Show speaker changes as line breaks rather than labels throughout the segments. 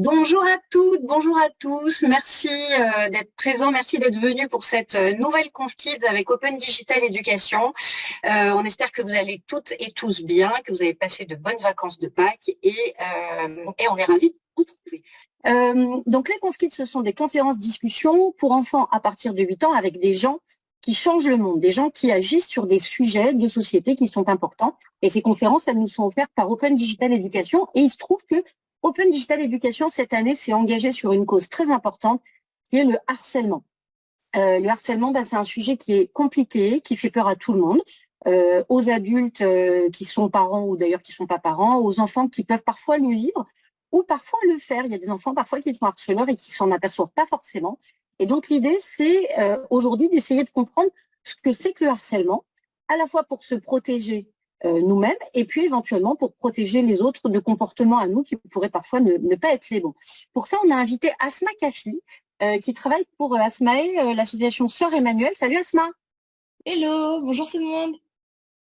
Bonjour à toutes, bonjour à tous. Merci d'être présents, merci d'être venus pour cette nouvelle Conf Kids avec Open Digital Education. On espère que vous allez toutes et tous bien, que vous avez passé de bonnes vacances de Pâques et on est ravis de vous retrouver. Donc les Conf Kids, ce sont des conférences discussions pour enfants à partir de 8 ans avec des gens qui changent le monde, des gens qui agissent sur des sujets de société qui sont importants. Et ces conférences, elles nous sont offertes par Open Digital Education. Et il se trouve que Open Digital Education, cette année, s'est engagé sur une cause très importante, qui est le harcèlement. Le harcèlement, c'est un sujet qui est compliqué, qui fait peur à tout le monde, aux adultes qui sont parents ou d'ailleurs qui ne sont pas parents, aux enfants qui peuvent parfois le vivre ou parfois le faire. Il y a des enfants parfois qui sont harceleurs et qui s'en aperçoivent pas forcément. Et donc l'idée, c'est aujourd'hui d'essayer de comprendre ce que c'est que le harcèlement, à la fois pour se protéger nous-mêmes et puis éventuellement pour protéger les autres de comportements à nous qui pourraient parfois ne pas être les bons. Pour ça, on a invité Asma Kafi, qui travaille pour Asmae, l'association Sœur Emmanuel. Salut Asma.
Hello, bonjour tout le monde.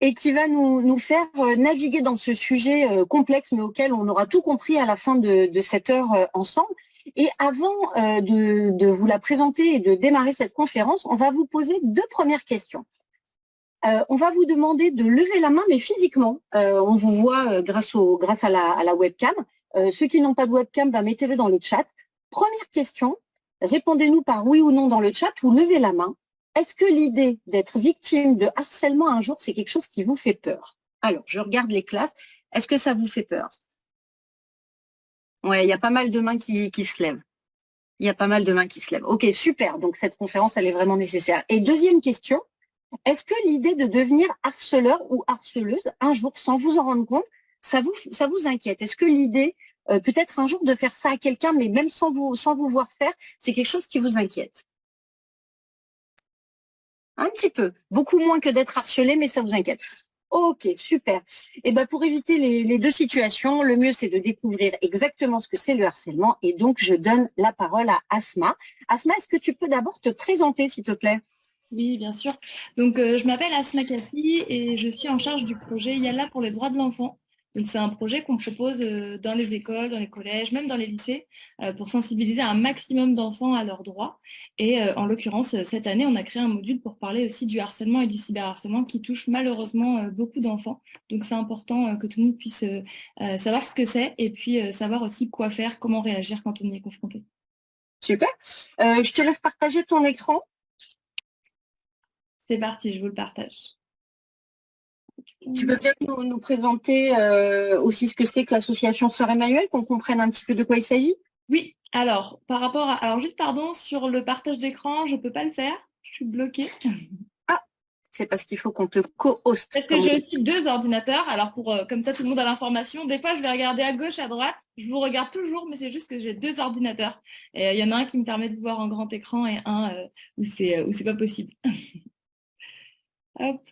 Et qui va nous faire naviguer dans ce sujet complexe, mais auquel on aura tout compris à la fin de cette heure ensemble. Et avant de vous la présenter et de démarrer cette conférence, on va vous poser deux premières questions. On va vous demander de lever la main, mais physiquement. On vous voit grâce à la webcam. Ceux qui n'ont pas de webcam, mettez-le dans le chat. Première question, répondez-nous par oui ou non dans le chat ou levez la main. Est-ce que l'idée d'être victime de harcèlement un jour, c'est quelque chose qui vous fait peur? Alors, je regarde les classes. Est-ce que ça vous fait peur? Ouais, il y a pas mal de mains qui se lèvent. Il y a pas mal de mains qui se lèvent. Ok, super. Donc, cette conférence, elle est vraiment nécessaire. Et deuxième question, est-ce que l'idée de devenir harceleur ou harceleuse un jour, sans vous en rendre compte, ça vous inquiète? Est-ce que l'idée, peut-être un jour, de faire ça à quelqu'un, mais même sans vous voir faire, c'est quelque chose qui vous inquiète? Un petit peu, beaucoup moins que d'être harcelé, mais ça vous inquiète. Ok, super. Et pour éviter les deux situations, le mieux c'est de découvrir exactement ce que c'est le harcèlement. Et donc, je donne la parole à Asma. Asma, est-ce que tu peux d'abord te présenter, s'il te plaît?
Oui, bien sûr. Donc, je m'appelle Asma Kafi et je suis en charge du projet Yalla pour les droits de l'enfant. Donc, c'est un projet qu'on propose dans les écoles, dans les collèges, même dans les lycées, pour sensibiliser un maximum d'enfants à leurs droits. Et en l'occurrence, cette année, on a créé un module pour parler aussi du harcèlement et du cyberharcèlement qui touche malheureusement beaucoup d'enfants. Donc, c'est important que tout le monde puisse savoir ce que c'est et puis savoir aussi quoi faire, comment réagir quand on y est confronté.
Super. Je te laisse partager ton écran.
C'est parti, je vous le partage.
Tu peux peut-être nous présenter aussi ce que c'est que l'association Sœur Emmanuel, qu'on comprenne un petit peu de quoi il s'agit?
Oui, alors, par rapport à... Alors, juste pardon, sur le partage d'écran, je ne peux pas le faire. Je suis bloquée.
Ah, c'est parce qu'il faut qu'on te co-host,
Parce que
comme on
j'ai
dit.
aussi deux ordinateurs. Alors, comme ça, tout le monde a l'information. Des fois, je vais regarder à gauche, à droite. Je vous regarde toujours, mais c'est juste que j'ai deux ordinateurs. Et il y en a un qui me permet de voir en grand écran et un où c'est pas possible. Hop.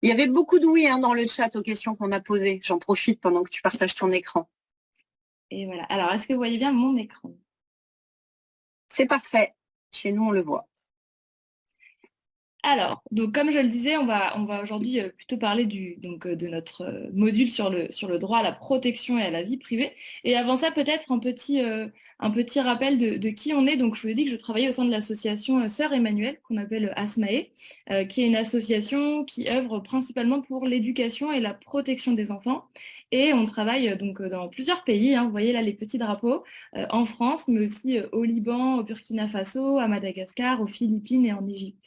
Il y avait beaucoup de oui dans le chat aux questions qu'on a posées. J'en profite pendant que tu partages ton écran.
Et voilà. Alors, est-ce que vous voyez bien mon écran?
C'est parfait. Chez nous, on le voit.
Alors, donc comme je le disais, on va aujourd'hui plutôt parler de notre module sur le droit à la protection et à la vie privée. Et avant ça, peut-être un petit rappel de qui on est. Donc, je vous ai dit que je travaillais au sein de l'association Sœur Emmanuel, qu'on appelle ASMAE, qui est une association qui œuvre principalement pour l'éducation et la protection des enfants. Et on travaille dans plusieurs pays, hein. Vous voyez là les petits drapeaux, en France, mais aussi au Liban, au Burkina Faso, à Madagascar, aux Philippines et en Égypte.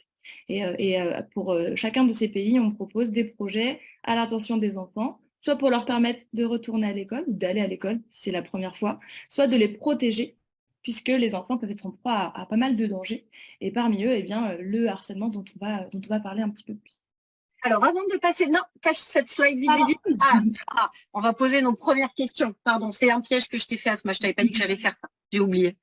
Et pour chacun de ces pays, on propose des projets à l'intention des enfants, soit pour leur permettre de retourner à l'école ou d'aller à l'école, si c'est la première fois, soit de les protéger, puisque les enfants peuvent être en proie à pas mal de dangers. Et parmi eux, eh bien, le harcèlement dont on va parler un petit peu plus.
Alors, avant de passer, non, cache cette slide vite, vite,
Pardon.
vite. On va poser nos premières questions. Pardon, c'est un piège que je t'ai fait, Asma. Je t'avais pas dit que j'allais faire ça. J'ai oublié.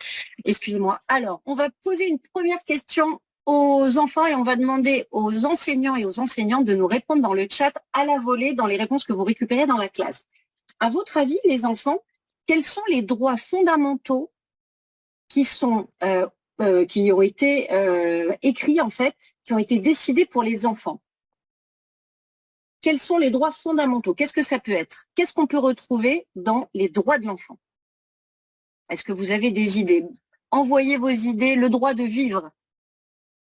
Excuse-moi. Alors, on va poser une première question aux enfants et on va demander aux enseignants et aux enseignantes de nous répondre dans le chat à la volée dans les réponses que vous récupérez dans la classe. À votre avis, les enfants, quels sont les droits fondamentaux qui ont été écrits, en fait, qui ont été décidés pour les enfants? Quels sont les droits fondamentaux? Qu'est-ce que ça peut être? Qu'est-ce qu'on peut retrouver dans les droits de l'enfant? Est-ce que vous avez des idées? Envoyez vos idées, le droit de vivre,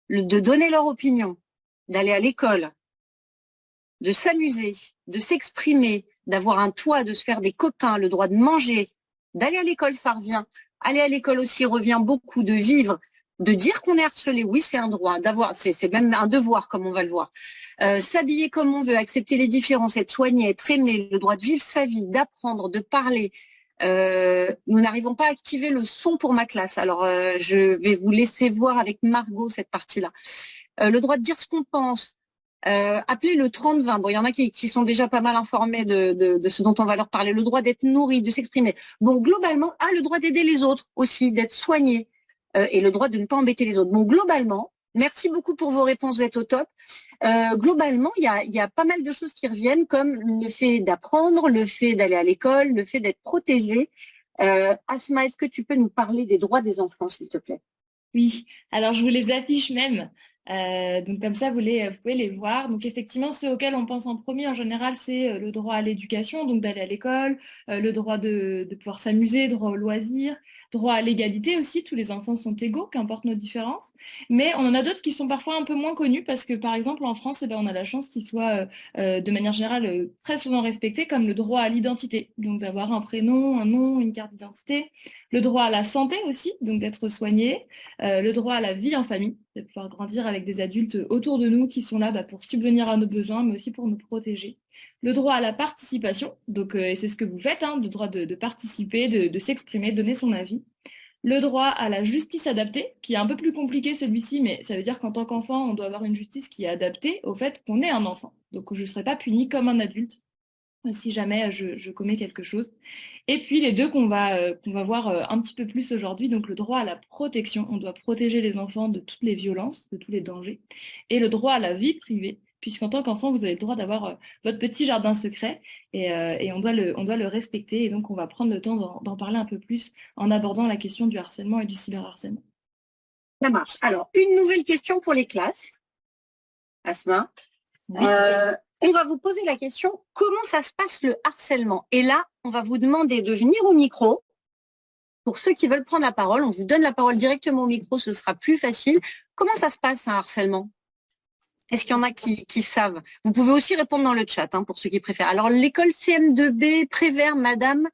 de donner leur opinion, d'aller à l'école, de s'amuser, de s'exprimer, d'avoir un toit, de se faire des copains, le droit de manger, d'aller à l'école, ça revient. Aller à l'école aussi revient beaucoup, de vivre, de dire qu'on est harcelé, oui, c'est un droit, d'avoir, c'est même un devoir, comme on va le voir. S'habiller comme on veut, accepter les différences, être soigné, être aimé, le droit de vivre sa vie, d'apprendre, de parler. Nous n'arrivons pas à activer le son pour ma classe. Alors, je vais vous laisser voir avec Margot cette partie-là. Le droit de dire ce qu'on pense. Appelez le 30-20. Bon, il y en a qui sont déjà pas mal informés de ce dont on va leur parler. Le droit d'être nourri, de s'exprimer. Bon, globalement, le droit d'aider les autres aussi, d'être soigné et le droit de ne pas embêter les autres. Bon, globalement, merci beaucoup pour vos réponses, vous êtes au top. Globalement, il y a pas mal de choses qui reviennent, comme le fait d'apprendre, le fait d'aller à l'école, le fait d'être protégé. Asma, est-ce que tu peux nous parler des droits des enfants, s'il te plaît?
Oui, alors je vous les affiche même. Donc comme ça, vous pouvez les voir. Donc effectivement, ceux auxquels on pense en premier, en général, c'est le droit à l'éducation, donc d'aller à l'école, le droit de pouvoir s'amuser, droit au loisir, droit à l'égalité aussi. Tous les enfants sont égaux, qu'importe nos différences. Mais on en a d'autres qui sont parfois un peu moins connus parce que, par exemple, en France, on a la chance qu'ils soient de manière générale très souvent respectés, comme le droit à l'identité, donc d'avoir un prénom, un nom, une carte d'identité. Le droit à la santé aussi, donc d'être soigné. Le droit à la vie en famille, de pouvoir grandir avec des adultes autour de nous qui sont là pour subvenir à nos besoins, mais aussi pour nous protéger. Le droit à la participation, donc, et c'est ce que vous faites, le droit de participer, de s'exprimer, de donner son avis. Le droit à la justice adaptée, qui est un peu plus compliqué celui-ci, mais ça veut dire qu'en tant qu'enfant, on doit avoir une justice qui est adaptée au fait qu'on est un enfant. Donc je ne serai pas puni comme un adulte si jamais je commets quelque chose. Et puis les deux qu'on va voir un petit peu plus aujourd'hui, donc le droit à la protection, on doit protéger les enfants de toutes les violences, de tous les dangers, et le droit à la vie privée, puisqu'en tant qu'enfant, vous avez le droit d'avoir votre petit jardin secret, et on doit on doit le respecter, et donc on va prendre le temps d'en parler un peu plus en abordant la question du harcèlement et du cyberharcèlement.
Ça marche. Alors, une nouvelle question pour les classes, Asma.
Oui.
On va vous poser la question, comment ça se passe le harcèlement? Et là, on va vous demander de venir au micro. Pour ceux qui veulent prendre la parole, on vous donne la parole directement au micro, ce sera plus facile. Comment ça se passe un harcèlement? Est-ce qu'il y en a qui savent? Vous pouvez aussi répondre dans le chat, pour ceux qui préfèrent. Alors, l'école CM2B Prévert, Madame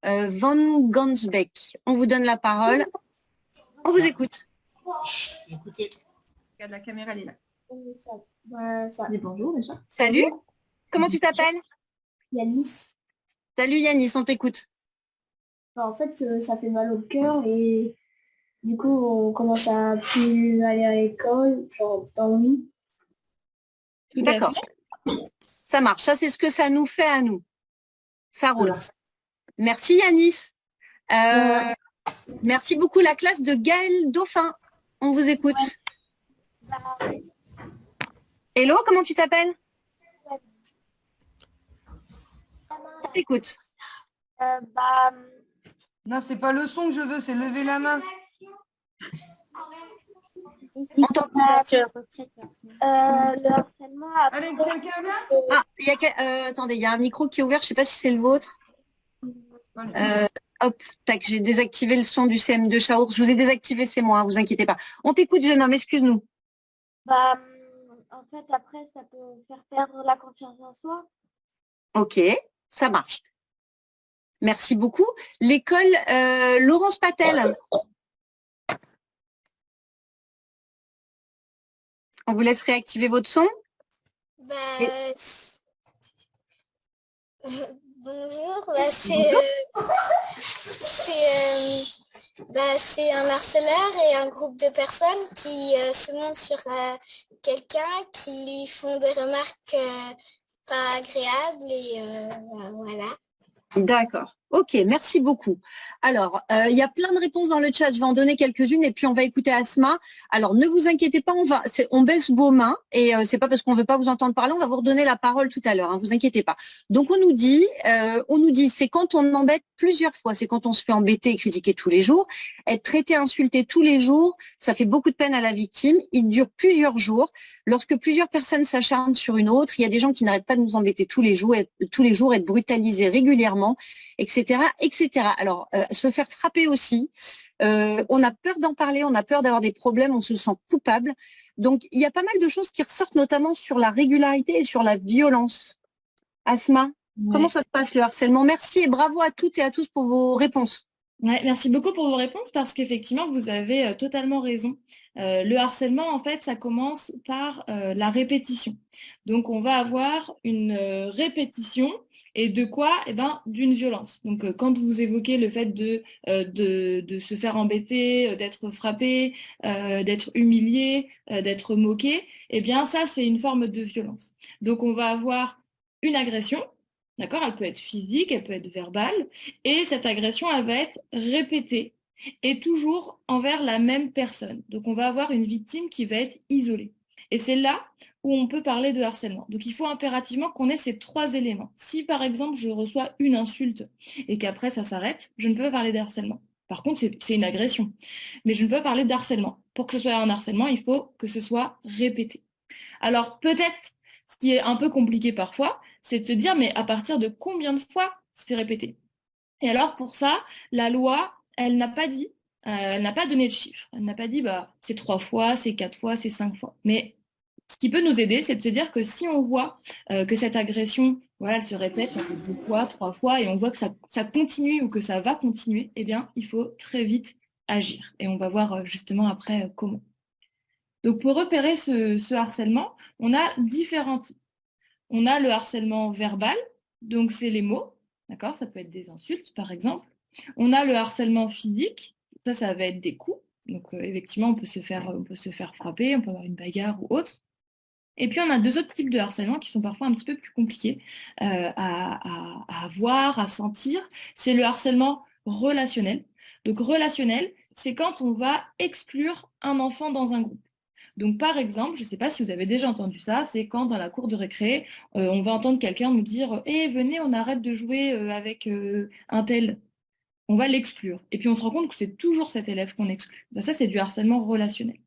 Van Gansbeck. On vous donne la parole. On vous écoute.
Écoutez.
Regarde, la caméra, elle est là.
Dis bonjour déjà.
Salut, comment tu t'appelles?
Yanis.
Salut Yanis, on t'écoute.
En fait, ça fait mal au cœur et du coup, on commence à plus aller à l'école, genre dans le lit.
D'accord, ça marche. Ça, c'est ce que ça nous fait à nous. Ça roule.
Alors,
Merci Yanis. Merci beaucoup la classe de Gaël Dauphin. On vous écoute.
Ouais.
Hello, comment tu t'appelles? On t'écoute.
Non, c'est pas le son que je veux, c'est lever la main.
On t'entend.
Le harcèlement
Allez, quelqu'un vient?
Attendez, il y a un micro qui est ouvert, je ne sais pas si c'est le vôtre. Hop, tac, j'ai désactivé le son du CM2 Chaours. Je vous ai désactivé, c'est moi, vous inquiétez pas. On t'écoute, jeune homme, excuse-nous.
En fait, après, ça peut faire perdre la confiance en soi.
Ok, ça marche. Merci beaucoup. L'école Laurence Patel. On vous laisse réactiver votre son.
Bonjour, c'est un harceleur et un groupe de personnes qui se montrent sur quelqu'un, qui lui font des remarques pas agréables et voilà.
D'accord. Ok, merci beaucoup. Alors, il y a plein de réponses dans le chat. Je vais en donner quelques-unes et puis on va écouter Asma. Alors, ne vous inquiétez pas, on baisse vos mains et c'est pas parce qu'on veut pas vous entendre parler, on va vous redonner la parole tout à l'heure. Vous inquiétez pas. Donc, on nous dit, c'est quand on embête plusieurs fois, c'est quand on se fait embêter et critiquer tous les jours, être traité, insulté tous les jours, ça fait beaucoup de peine à la victime. Il dure plusieurs jours. Lorsque plusieurs personnes s'acharnent sur une autre, il y a des gens qui n'arrêtent pas de nous embêter tous les jours, être brutalisés régulièrement, etc. etc., etc. Alors, se faire frapper aussi. On a peur d'en parler, on a peur d'avoir des problèmes, on se sent coupable. Donc, il y a pas mal de choses qui ressortent, notamment sur la régularité et sur la violence. Asma, comment ça se passe le harcèlement? Merci et bravo à toutes et à tous pour vos réponses.
Ouais, merci beaucoup pour vos réponses parce qu'effectivement, vous avez totalement raison. Le harcèlement, en fait, ça commence par la répétition. Donc, on va avoir une répétition et de quoi? Eh ben, d'une violence. Donc, quand vous évoquez le fait de se faire embêter, d'être frappé, d'être humilié, d'être moqué, eh bien, ça, c'est une forme de violence. Donc, on va avoir une agression, d'accord? Elle peut être physique, elle peut être verbale. Et cette agression, elle va être répétée et toujours envers la même personne. Donc, on va avoir une victime qui va être isolée. Et c'est là où on peut parler de harcèlement. Donc, il faut impérativement qu'on ait ces 3 éléments. Si, par exemple, je reçois une insulte et qu'après, ça s'arrête, je ne peux pas parler de harcèlement. Par contre, c'est une agression. Mais je ne peux pas parler de harcèlement. Pour que ce soit un harcèlement, il faut que ce soit répété. Alors, peut-être, ce qui est un peu compliqué parfois, c'est de se dire, mais à partir de combien de fois c'est répété? Et alors, pour ça, la loi, elle n'a pas dit, elle n'a pas donné de chiffre. Elle n'a pas dit, bah, c'est 3 fois, c'est 4 fois, c'est 5 fois. Mais ce qui peut nous aider, c'est de se dire que si on voit que cette agression, voilà, elle se répète, ça fait 2 fois, 3 fois, et on voit que ça continue ou que ça va continuer, eh bien, il faut très vite agir. Et on va voir justement après comment. Donc, pour repérer ce harcèlement, on a différents types. On a le harcèlement verbal, donc c'est les mots, d'accord? Ça peut être des insultes, par exemple. On a le harcèlement physique, ça va être des coups. Donc effectivement, on peut se faire frapper, on peut avoir une bagarre ou autre. Et puis on a 2 autres types de harcèlement qui sont parfois un petit peu plus compliqués à voir, à sentir. C'est le harcèlement relationnel. Donc relationnel, c'est quand on va exclure un enfant dans un groupe. Donc, par exemple, je ne sais pas si vous avez déjà entendu ça, c'est quand dans la cour de récré, on va entendre quelqu'un nous dire «Eh, venez, on arrête de jouer avec un tel». On va l'exclure. Et puis, on se rend compte que c'est toujours cet élève qu'on exclut. Ben, ça, c'est du harcèlement relationnel.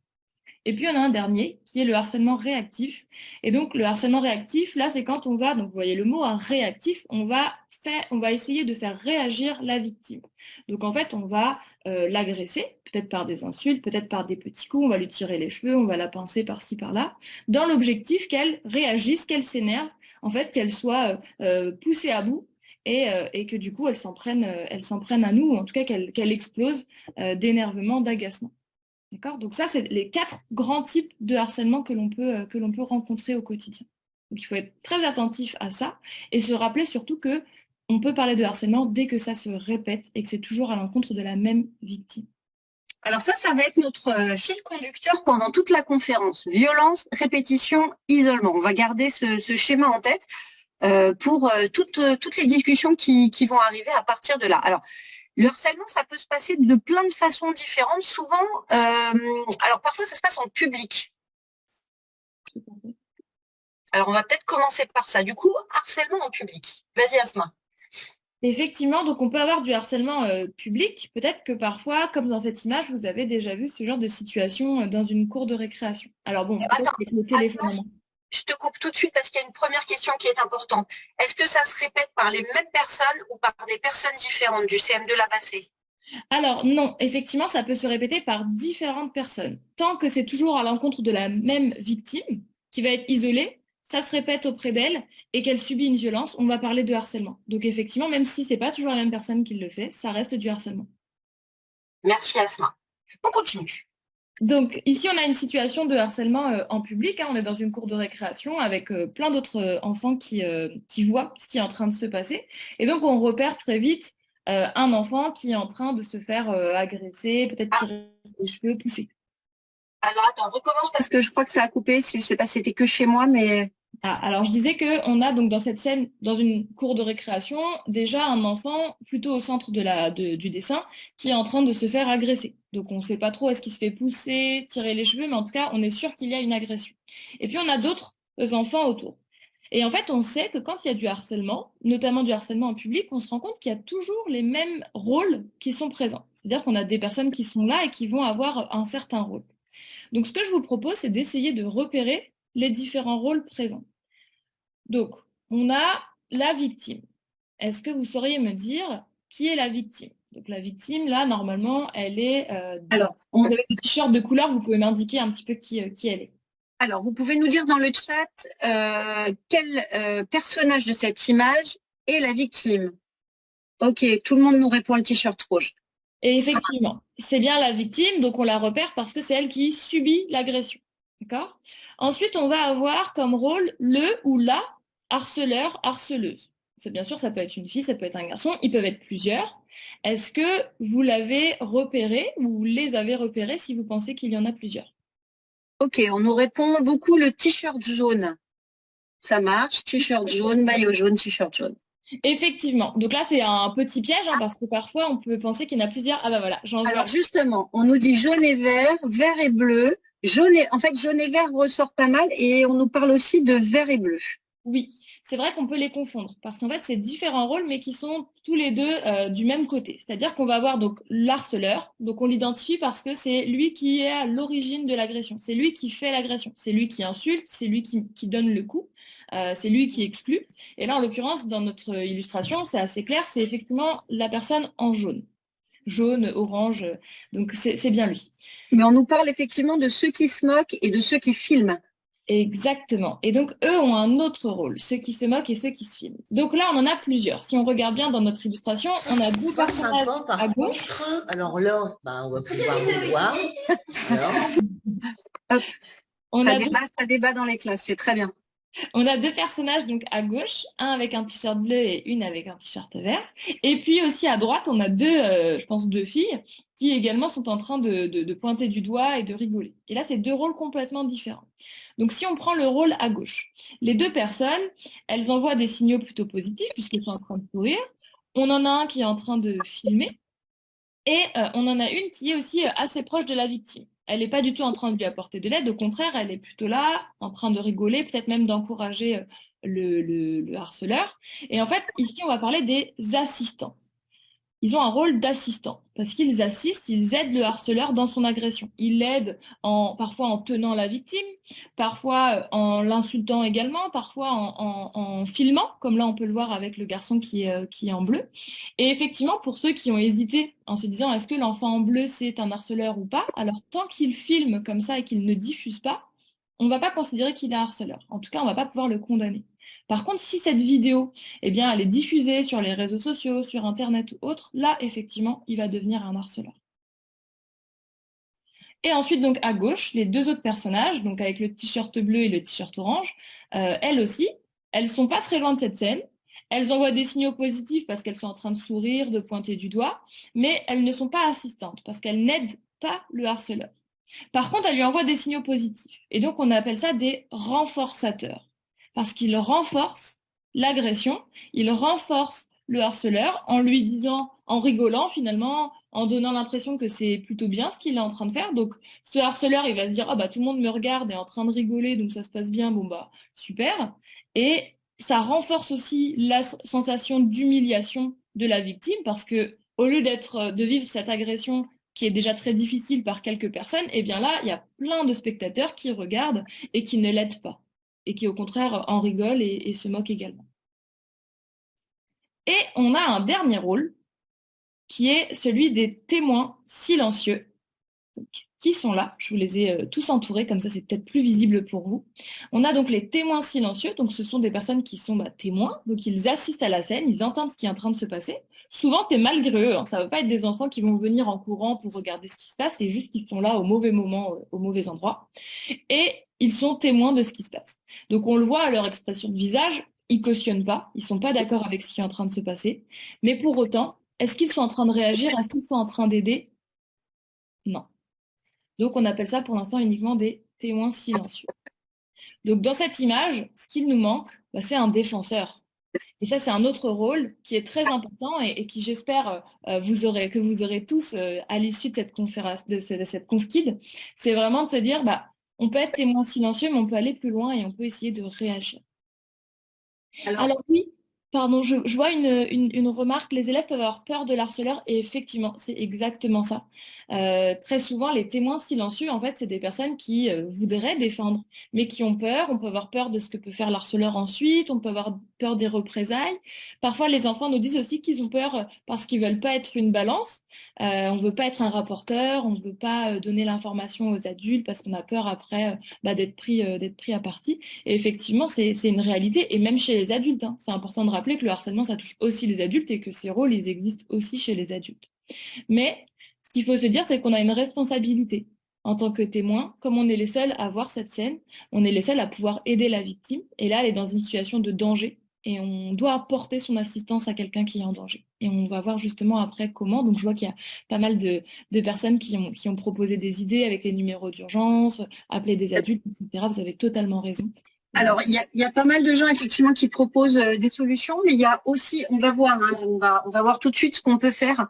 Et puis, il y en a un dernier qui est le harcèlement réactif. Et donc, le harcèlement réactif, là, c'est quand on va, donc vous voyez le mot, hein, réactif, on va essayer de faire réagir la victime. Donc, en fait, on va l'agresser, peut-être par des insultes, peut-être par des petits coups, on va lui tirer les cheveux, on va la pincer par-ci, par-là, dans l'objectif qu'elle réagisse, qu'elle s'énerve, en fait, qu'elle soit poussée à bout et que du coup, elle s'en prenne à nous, ou en tout cas qu'elle explose d'énervement, d'agacement. D'accord? Donc ça, c'est les 4 grands types de harcèlement que l'on peut rencontrer au quotidien. Donc il faut être très attentif à ça et se rappeler surtout que on peut parler de harcèlement dès que ça se répète et que c'est toujours à l'encontre de la même victime.
Alors ça va être notre fil conducteur pendant toute la conférence. Violence, répétition, isolement. On va garder ce schéma en tête pour toutes les discussions qui vont arriver à partir de là. Alors, le harcèlement, ça peut se passer de plein de façons différentes. Souvent, alors parfois, ça se passe en public. Alors, on va peut-être commencer par ça. Du coup, harcèlement en public. Vas-y, Asma.
Effectivement, donc on peut avoir du harcèlement public. Peut-être que parfois, comme dans cette image, vous avez déjà vu ce genre de situation dans une cour de récréation. Alors bon,
Attends,
avec le téléphone.
Asma, je te coupe tout de suite parce qu'il y a une première question qui est importante. Est-ce que ça se répète par les mêmes personnes ou par des personnes différentes du CM2 la passée?
Alors non, effectivement, ça peut se répéter par différentes personnes. Tant que c'est toujours à l'encontre de la même victime qui va être isolée, ça se répète auprès d'elle et qu'elle subit une violence, on va parler de harcèlement. Donc effectivement, même si c'est pas toujours la même personne qui le fait, ça reste du harcèlement.
Merci Asma. On continue.
Donc ici, on a une situation de harcèlement en public. On est dans une cour de récréation avec plein d'autres enfants qui voient ce qui est en train de se passer. Et donc, on repère très vite un enfant qui est en train de se faire agresser, peut-être tirer les cheveux, pousser.
Alors attends, recommence parce que je crois que ça a coupé. Je ne sais pas si c'était que chez moi, mais...
Alors je disais qu'on a donc dans cette scène, dans une cour de récréation, déjà un enfant plutôt au centre du dessin qui est en train de se faire agresser. Donc on ne sait pas trop est-ce qu'il se fait pousser, tirer les cheveux, mais en tout cas on est sûr qu'il y a une agression. Et puis on a d'autres enfants autour. Et en fait on sait que quand il y a du harcèlement, notamment du harcèlement en public, on se rend compte qu'il y a toujours les mêmes rôles qui sont présents. C'est-à-dire qu'on a des personnes qui sont là et qui vont avoir un certain rôle. Donc ce que je vous propose, c'est d'essayer de repérer les différents rôles présents. Donc, on a la victime. Est-ce que vous sauriez me dire qui est la victime. Donc la victime, là, normalement, elle est...
Alors,
vous avez des t-shirts de couleur, vous pouvez m'indiquer un petit peu qui elle est.
alors, vous pouvez nous dire dans le chat quel personnage de cette image est la victime. Ok, tout le monde nous répond le t-shirt rouge.
Et effectivement, c'est bien la victime, donc on la repère parce que c'est elle qui subit l'agression. D'accord? Ensuite, on va avoir comme rôle le ou la harceleur, harceleuse. Bien sûr, ça peut être une fille, ça peut être un garçon, ils peuvent être plusieurs. Est-ce que vous l'avez repéré ou vous les avez repérés si vous pensez qu'il y en a plusieurs?
Ok, on nous répond beaucoup le t-shirt jaune. Ça marche, t-shirt jaune, maillot jaune, t-shirt jaune.
Effectivement. Donc là, c'est un petit piège parce que parfois, on peut penser qu'il y en a plusieurs. Ah bah voilà, j'en vois.
Alors justement, on nous dit jaune et vert, vert et bleu. En fait, jaune et vert ressort pas mal et on nous parle aussi de vert et bleu.
Oui, c'est vrai qu'on peut les confondre parce qu'en fait, c'est différents rôles mais qui sont tous les deux du même côté. C'est-à-dire qu'on va avoir donc l'harceleur, donc on l'identifie parce que c'est lui qui est à l'origine de l'agression, c'est lui qui fait l'agression, c'est lui qui insulte, c'est lui qui donne le coup, c'est lui qui exclut. Et là, en l'occurrence, dans notre illustration, c'est assez clair, c'est effectivement la personne en jaune. Jaune, orange, donc c'est bien lui.
Mais on nous parle effectivement de ceux qui se moquent et de ceux qui filment.
Exactement. Et donc, eux ont un autre rôle, ceux qui se moquent et ceux qui se filment. Donc là, on en a plusieurs. Si on regarde bien dans notre illustration, on a deux personnages à gauche.
Alors là, on va pouvoir le voir.
Hop.
On
ça débat dans les classes, c'est très bien.
On a deux personnages donc à gauche, un avec un t-shirt bleu et une avec un t-shirt vert. Et puis aussi à droite, on a je pense deux filles qui également sont en train de pointer du doigt et de rigoler. Et là, c'est deux rôles complètement différents. Donc si on prend le rôle à gauche, les deux personnes, elles envoient des signaux plutôt positifs puisqu'elles sont en train de sourire. On en a un qui est en train de filmer et on en a une qui est aussi assez proche de la victime. Elle n'est pas du tout en train de lui apporter de l'aide, au contraire, elle est plutôt là, en train de rigoler, peut-être même d'encourager le harceleur. Et en fait, ici, on va parler des assistants. Ils ont un rôle d'assistant, parce qu'ils assistent, ils aident le harceleur dans son agression. Ils l'aident parfois en tenant la victime, parfois en l'insultant également, parfois en filmant, comme là on peut le voir avec le garçon qui est en bleu. Et effectivement, pour ceux qui ont hésité en se disant est-ce que l'enfant en bleu c'est un harceleur ou pas, alors tant qu'il filme comme ça et qu'il ne diffuse pas, on ne va pas considérer qu'il est un harceleur. En tout cas, on ne va pas pouvoir le condamner. Par contre, si cette vidéo, eh bien, elle est diffusée sur les réseaux sociaux, sur Internet ou autre, là, effectivement, il va devenir un harceleur. Et ensuite, donc, à gauche, les deux autres personnages, donc avec le t-shirt bleu et le t-shirt orange, elles aussi, elles ne sont pas très loin de cette scène. Elles envoient des signaux positifs parce qu'elles sont en train de sourire, de pointer du doigt, mais elles ne sont pas assistantes parce qu'elles n'aident pas le harceleur. Par contre, elles lui envoient des signaux positifs. Et donc, on appelle ça des renforçateurs. Parce qu'ils renforcent l'agression, ils renforcent le harceleur en lui disant, en rigolant finalement, en donnant l'impression que c'est plutôt bien ce qu'il est en train de faire. Donc, ce harceleur, il va se dire, ah bah tout le monde me regarde et est en train de rigoler, donc ça se passe bien, bon bah super. Et ça renforce aussi la sensation d'humiliation de la victime parce que au lieu de vivre cette agression qui est déjà très difficile par quelques personnes, et bien là, il y a plein de spectateurs qui regardent et qui ne l'aident pas, et qui au contraire en rigolent et se moquent également. Et on a un dernier rôle, qui est celui des témoins silencieux, donc, qui sont là. Je vous les ai tous entourés, comme ça c'est peut-être plus visible pour vous. On a donc les témoins silencieux, donc ce sont des personnes qui sont témoins, donc ils assistent à la scène, ils entendent ce qui est en train de se passer. Souvent c'est malgré eux, hein. Ça ne va pas être des enfants qui vont venir en courant pour regarder ce qui se passe, c'est juste qu'ils sont là au mauvais moment, au mauvais endroit. Et ils sont témoins de ce qui se passe. Donc on le voit à leur expression de visage, ils cautionnent pas, ils sont pas d'accord avec ce qui est en train de se passer, mais pour autant, est-ce qu'ils sont en train de réagir, est-ce qu'ils sont en train d'aider? Non. Donc, on appelle ça pour l'instant uniquement des témoins silencieux. Donc, dans cette image, ce qu'il nous manque, c'est un défenseur. Et ça, c'est un autre rôle qui est très important et qui, j'espère, que vous aurez tous à l'issue de cette conférence, de cette ConfKid. C'est vraiment de se dire, on peut être témoin silencieux, mais on peut aller plus loin et on peut essayer de réagir. Alors oui, Pardon, je vois une remarque, les élèves peuvent avoir peur de l'harceleur et effectivement, c'est exactement ça. Très souvent, les témoins silencieux, en fait, c'est des personnes qui voudraient défendre, mais qui ont peur. On peut avoir peur de ce que peut faire l'harceleur ensuite, on peut avoir peur des représailles. Parfois, les enfants nous disent aussi qu'ils ont peur parce qu'ils veulent pas être une balance. On ne veut pas être un rapporteur, on ne veut pas donner l'information aux adultes parce qu'on a peur après d'être pris à partie. Et effectivement, c'est une réalité, et même chez les adultes, hein. C'est important de rappeler que le harcèlement, ça touche aussi les adultes et que ces rôles, ils existent aussi chez les adultes. Mais ce qu'il faut se dire, c'est qu'on a une responsabilité en tant que témoin. Comme on est les seuls à voir cette scène, on est les seuls à pouvoir aider la victime. Et là, elle est dans une situation de danger. Et on doit apporter son assistance à quelqu'un qui est en danger. Et on va voir justement après comment. Donc je vois qu'il y a pas mal de personnes qui ont proposé des idées avec les numéros d'urgence, appeler des adultes, etc. Vous avez totalement raison.
Alors, il y a pas mal de gens effectivement qui proposent des solutions, mais il y a aussi, on va voir, hein, on va voir tout de suite ce qu'on peut faire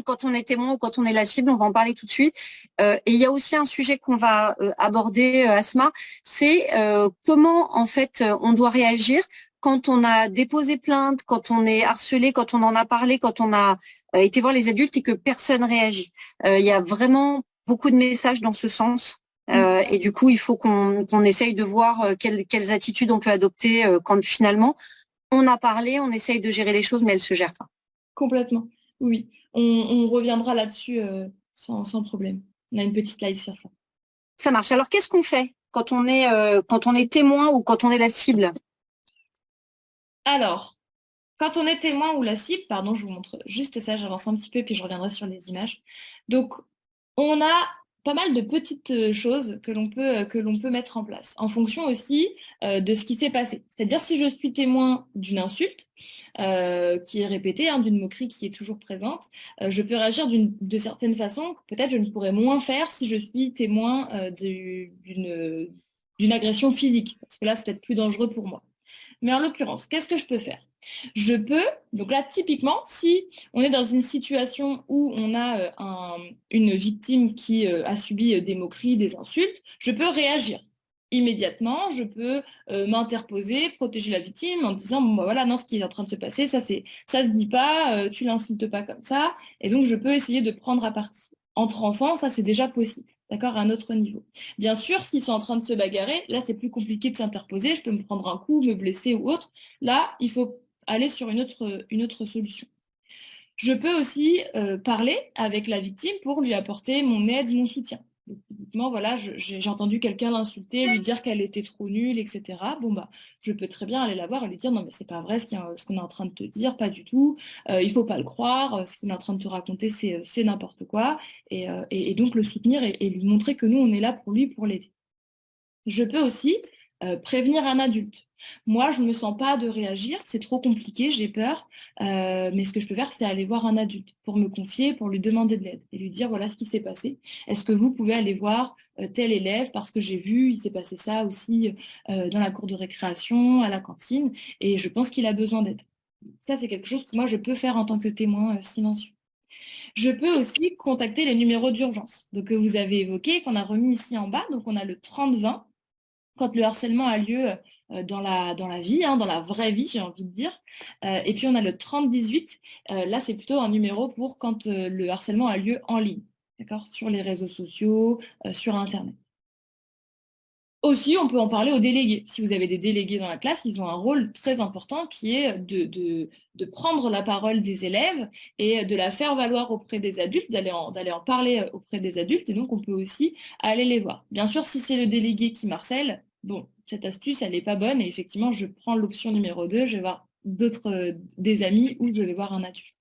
quand on est témoin ou quand on est la cible. On va en parler tout de suite. Et il y a aussi un sujet qu'on va aborder, Asma, c'est comment en fait on doit réagir quand on a déposé plainte, quand on est harcelé, quand on en a parlé, quand on a été voir les adultes et que personne réagit. Il y a vraiment beaucoup de messages dans ce sens. Et du coup, il faut qu'on essaye de voir quelles attitudes on peut adopter quand finalement on a parlé, on essaye de gérer les choses, mais elles se gèrent pas.
Complètement, oui. On reviendra là-dessus sans problème. On a une petite slide sur ça.
Ça marche. Alors, qu'est-ce qu'on fait quand on est témoin ou quand on est la cible?
Alors, quand on est témoin ou la cible, pardon, je vous montre juste ça, j'avance un petit peu puis je reviendrai sur les images. Donc, on a pas mal de petites choses que l'on peut mettre en place, en fonction aussi de ce qui s'est passé. C'est-à-dire si je suis témoin d'une insulte qui est répétée, hein, d'une moquerie qui est toujours présente, je peux réagir de certaines façons que peut-être je ne pourrais moins faire si je suis témoin d'une agression physique, parce que là, c'est peut-être plus dangereux pour moi. Mais en l'occurrence, qu'est-ce que je peux faire? Je peux, donc là, typiquement, si on est dans une situation où on a une victime qui a subi des moqueries, des insultes, je peux réagir immédiatement, je peux m'interposer, protéger la victime en disant, bon, bah, voilà, non, ce qui est en train de se passer, ça se dit pas, tu l'insultes pas comme ça, et donc je peux essayer de prendre à partie. Entre enfants, ça c'est déjà possible. D'accord, à un autre niveau. Bien sûr, s'ils sont en train de se bagarrer, là, c'est plus compliqué de s'interposer. Je peux me prendre un coup, me blesser ou autre. Là, il faut aller sur une autre solution. Je peux aussi parler avec la victime pour lui apporter mon aide, mon soutien. Donc, typiquement, voilà, j'ai entendu quelqu'un l'insulter, lui dire qu'elle était trop nulle, etc. Bon, bah, je peux très bien aller la voir et lui dire non, mais c'est pas vrai ce qu'on est en train de te dire, pas du tout. Il faut pas le croire. Ce qu'il est en train de te raconter, c'est n'importe quoi. Et donc le soutenir et lui montrer que nous, on est là pour lui, pour l'aider. Je peux aussi prévenir un adulte. Moi, je ne me sens pas de réagir, c'est trop compliqué, j'ai peur, mais ce que je peux faire, c'est aller voir un adulte pour me confier, pour lui demander de l'aide et lui dire, voilà ce qui s'est passé. Est-ce que vous pouvez aller voir tel élève parce que j'ai vu, il s'est passé ça aussi dans la cour de récréation, à la cantine, et je pense qu'il a besoin d'aide. Ça, c'est quelque chose que moi, je peux faire en tant que témoin silencieux. Je peux aussi contacter les numéros d'urgence que vous avez évoqués, qu'on a remis ici en bas. Donc, on a le 30-20 quand le harcèlement a lieu dans la vie, hein, dans la vraie vie, j'ai envie de dire. Et puis, on a le 30-18. Là, c'est plutôt un numéro pour quand le harcèlement a lieu en ligne, d'accord, sur les réseaux sociaux, sur Internet. Aussi, on peut en parler aux délégués. Si vous avez des délégués dans la classe, ils ont un rôle très important qui est de prendre la parole des élèves et de la faire valoir auprès des adultes, d'aller en parler auprès des adultes. Et donc, on peut aussi aller les voir. Bien sûr, si c'est le délégué qui harcèle, bon, cette astuce, elle n'est pas bonne. Et effectivement, je prends l'option numéro 2, je vais voir des amis ou je vais voir un adulte.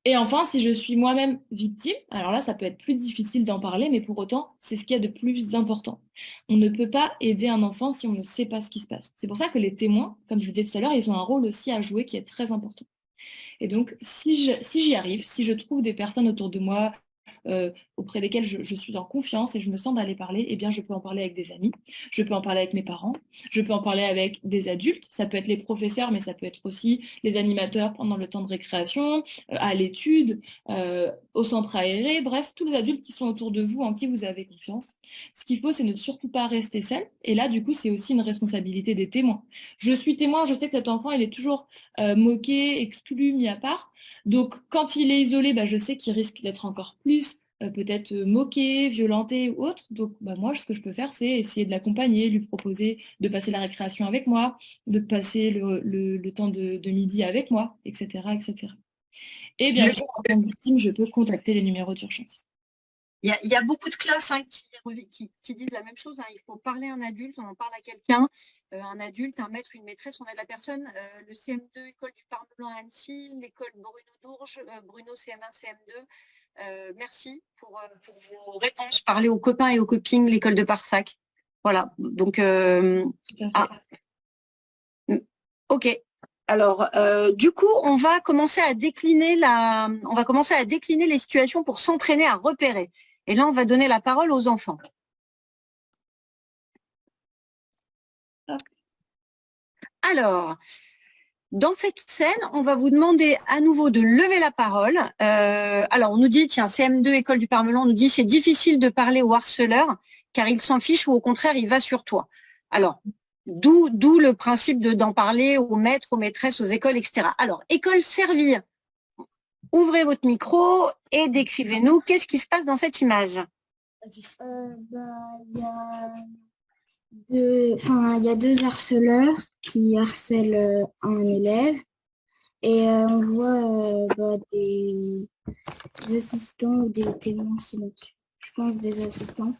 Et enfin, si je suis moi-même victime, alors là, ça peut être plus difficile d'en parler, mais pour autant, c'est ce qu'il y a de plus important. On ne peut pas aider un enfant si on ne sait pas ce qui se passe. C'est pour ça que les témoins, comme je le disais tout à l'heure, ils ont un rôle aussi à jouer qui est très important. Et donc, si j'y arrive, si je trouve des personnes autour de moi, auprès desquels je suis en confiance et je me sens d'aller parler, eh bien, je peux en parler avec des amis, je peux en parler avec mes parents, je peux en parler avec des adultes, ça peut être les professeurs, mais ça peut être aussi les animateurs pendant le temps de récréation, à l'étude, au centre aéré, bref, tous les adultes qui sont autour de vous, en qui vous avez confiance. Ce qu'il faut, c'est ne surtout pas rester seul. Et là, du coup, c'est aussi une responsabilité des témoins. Je suis témoin, je sais que cet enfant, il est toujours moqué, exclu, mis à part. Donc, quand il est isolé, bah, je sais qu'il risque d'être encore plus peut-être moqué, violenté ou autre. Donc, bah, moi, ce que je peux faire, c'est essayer de l'accompagner, lui proposer de passer la récréation avec moi, de passer le temps de midi avec moi, etc., etc. Et bien sûr, en tant que victime, je peux contacter les numéros d'urgence.
Il y a beaucoup de classes qui disent la même chose. Il faut parler à un adulte, on en parle à quelqu'un, un adulte, un maître, une maîtresse, on aide la personne. Le CM2, école du Parmelan à Annecy, l'école Bruno Dourges, Bruno CM1, CM2. Merci pour vos réponses. Parlez aux copains et aux copines, l'école de Parsac. Voilà. Donc, ok. Alors, du coup, on va commencer à décliner les situations pour s'entraîner à repérer. Et là, on va donner la parole aux enfants. Alors, dans cette scène, on va vous demander à nouveau de lever la parole. Alors, on nous dit, tiens, CM2, école du Parmelan, on nous dit c'est difficile de parler au harceleur car il s'en fiche ou au contraire, il va sur toi. Alors, d'où le principe d'en parler aux maîtres, aux maîtresses, aux écoles, etc. Alors, école servir. Ouvrez votre micro et décrivez-nous qu'est-ce qui se passe dans cette image.
Il y a deux harceleurs qui harcèlent un élève et on voit des assistants ou des témoins silencieux. Je pense des assistants.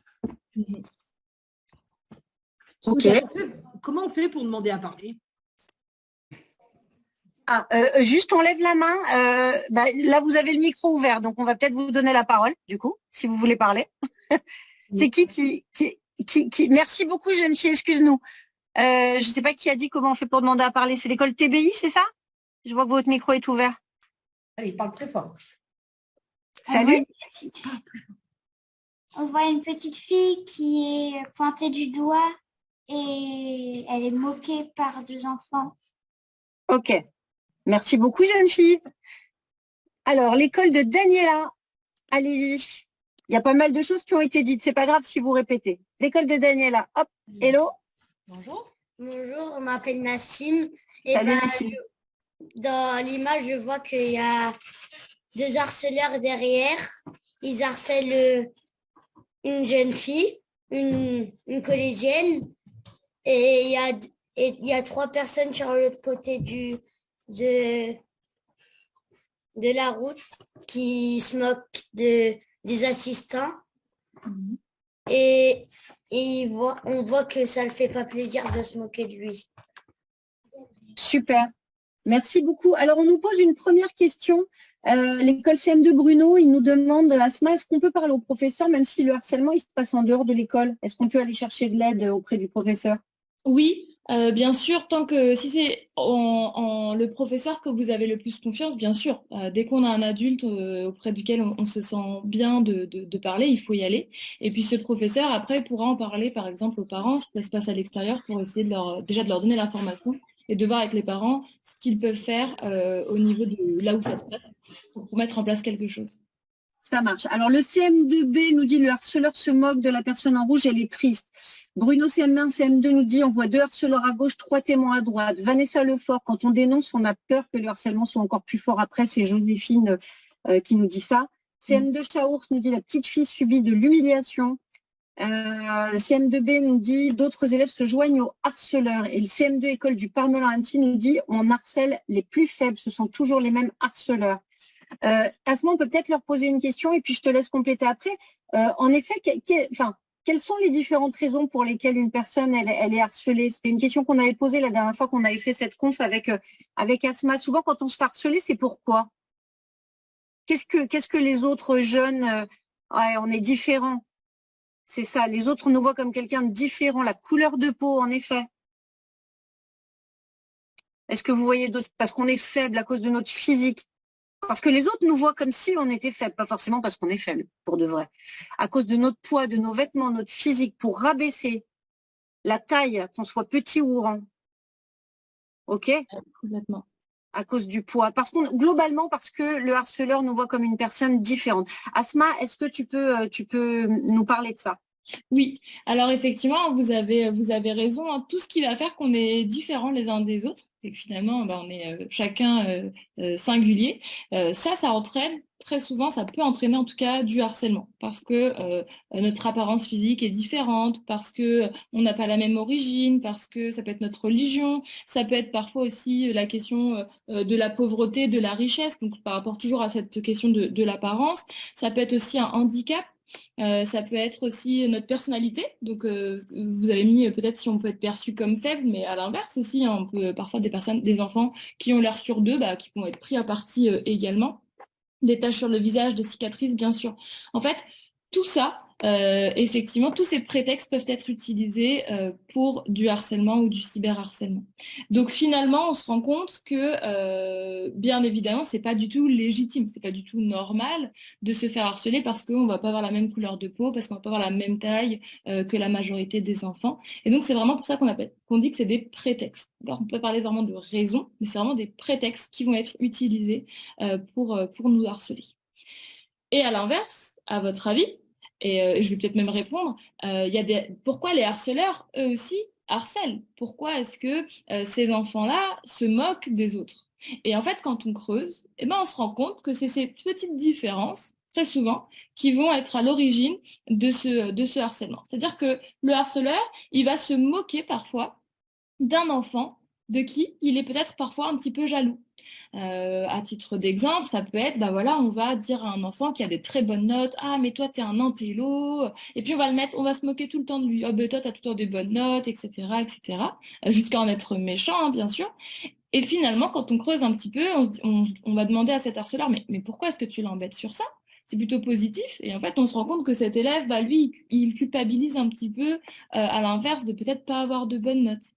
Ok.
Comment on fait pour demander à parler?
Juste on lève la main. Là, vous avez le micro ouvert, donc on va peut-être vous donner la parole, du coup, si vous voulez parler. C'est qui Merci beaucoup, jeune fille, excuse-nous. Je ne sais pas qui a dit comment on fait pour demander à parler. C'est l'école TBI, c'est ça? Je vois que votre micro est ouvert.
Il parle très fort.
Salut.
On voit une petite fille qui est pointée du doigt et elle est moquée par deux enfants.
Ok. Merci beaucoup, jeune fille. Alors, l'école de Daniela. Allez-y. Il y a pas mal de choses qui ont été dites. C'est pas grave si vous répétez. L'école de Daniela. Hop. Hello.
Bonjour.
Bonjour, on m'appelle Nassim. Et
Salut, Nassim.
dans l'image, je vois qu'il y a deux harceleurs derrière. Ils harcèlent une jeune fille, une collégienne. Et il y a trois personnes sur l'autre côté de la route qui se moquent des assistants. Et on voit que ça ne le fait pas plaisir de se moquer de lui.
Super. Merci beaucoup. Alors, on nous pose une première question. L'école CM2 Bruno, il nous demande, Asma, est-ce qu'on peut parler au professeur même si le harcèlement il se passe en dehors de l'école? Est-ce qu'on peut aller chercher de l'aide auprès du professeur?
Oui, bien sûr, tant que si c'est en le professeur que vous avez le plus confiance, bien sûr. Dès qu'on a un adulte auprès duquel on se sent bien de parler, il faut y aller. Et puis ce professeur, après, pourra en parler, par exemple, aux parents, si ça se passe à l'extérieur, pour essayer déjà de leur donner l'information et de voir avec les parents ce qu'ils peuvent faire au niveau de là où ça se passe pour mettre en place quelque chose.
Ça marche. Alors, le CM2B nous dit le harceleur se moque de la personne en rouge, elle est triste. Bruno CM1, CM2 nous dit on voit deux harceleurs à gauche, trois témoins à droite. Vanessa Lefort, quand on dénonce, on a peur que le harcèlement soit encore plus fort après. C'est Joséphine qui nous dit ça. CM2 Chaours nous dit la petite fille subit de l'humiliation. Le CM2B nous dit d'autres élèves se joignent aux harceleurs. Et le CM2 École du Parmelan Annecy nous dit on harcèle les plus faibles. Ce sont toujours les mêmes harceleurs. Asma, on peut peut-être leur poser une question et puis je te laisse compléter après. En effet, quelles sont les différentes raisons pour lesquelles une personne elle est harcelée? C'était une question qu'on avait posée la dernière fois qu'on avait fait cette conf avec Asma. Souvent, quand on se fait harceler, c'est pourquoi? Qu'est-ce que les autres jeunes on est différents. C'est ça. Les autres nous voient comme quelqu'un de différent. La couleur de peau, en effet. Est-ce que vous voyez d'autres? Parce qu'on est faible à cause de notre physique. Parce que les autres nous voient comme si on était faible, pas forcément parce qu'on est faible, pour de vrai. À cause de notre poids, de nos vêtements, notre physique, pour rabaisser la taille, qu'on soit petit ou grand. OK?
Complètement.
À cause du poids. Globalement, parce que le harceleur nous voit comme une personne différente. Asma, est-ce que tu peux nous parler de ça?
Oui, alors effectivement, vous avez raison, hein. Tout ce qui va faire qu'on est différents les uns des autres, et que finalement, bah, on est chacun singulier, ça entraîne très souvent, ça peut entraîner en tout cas du harcèlement, parce que notre apparence physique est différente, parce que on n'a pas la même origine, parce que ça peut être notre religion, ça peut être parfois aussi la question de la pauvreté, de la richesse, donc par rapport toujours à cette question de l'apparence, ça peut être aussi un handicap. Ça peut être aussi notre personnalité. Donc, vous avez mis peut-être si on peut être perçu comme faible, mais à l'inverse aussi, hein, on peut parfois des enfants qui ont l'air sur d'eux, bah, qui vont être pris à partie également. Des taches sur le visage, des cicatrices, bien sûr. En fait, tout ça, effectivement, tous ces prétextes peuvent être utilisés pour du harcèlement ou du cyberharcèlement. Donc finalement, on se rend compte que, bien évidemment, c'est pas du tout légitime, c'est pas du tout normal de se faire harceler parce qu'on va pas avoir la même couleur de peau, parce qu'on va pas avoir la même taille que la majorité des enfants. Et donc c'est vraiment pour ça qu'on dit que c'est des prétextes. Alors, on peut parler vraiment de raisons, mais c'est vraiment des prétextes qui vont être utilisés pour nous harceler. Et à l'inverse, à votre avis, et je vais peut-être même répondre, pourquoi les harceleurs, eux aussi, harcèlent? Pourquoi est-ce que ces enfants-là se moquent des autres? Et en fait, quand on creuse, eh ben, on se rend compte que c'est ces petites différences, très souvent, qui vont être à l'origine de ce harcèlement. C'est-à-dire que le harceleur, il va se moquer parfois d'un enfant de qui il est peut-être parfois un petit peu jaloux. À titre d'exemple, ça peut être, bah voilà, on va dire à un enfant qui a des très bonnes notes, ah mais toi t'es un intello, et puis on va se moquer tout le temps de lui, oh ben toi t'as tout le temps des bonnes notes, etc., etc., jusqu'à en être méchant, hein, bien sûr. Et finalement, quand on creuse un petit peu, on va demander à cet harceleur, mais pourquoi est-ce que tu l'embêtes sur ça? C'est plutôt positif. Et en fait, on se rend compte que cet élève, bah, lui, il culpabilise un petit peu à l'inverse de peut-être pas avoir de bonnes notes.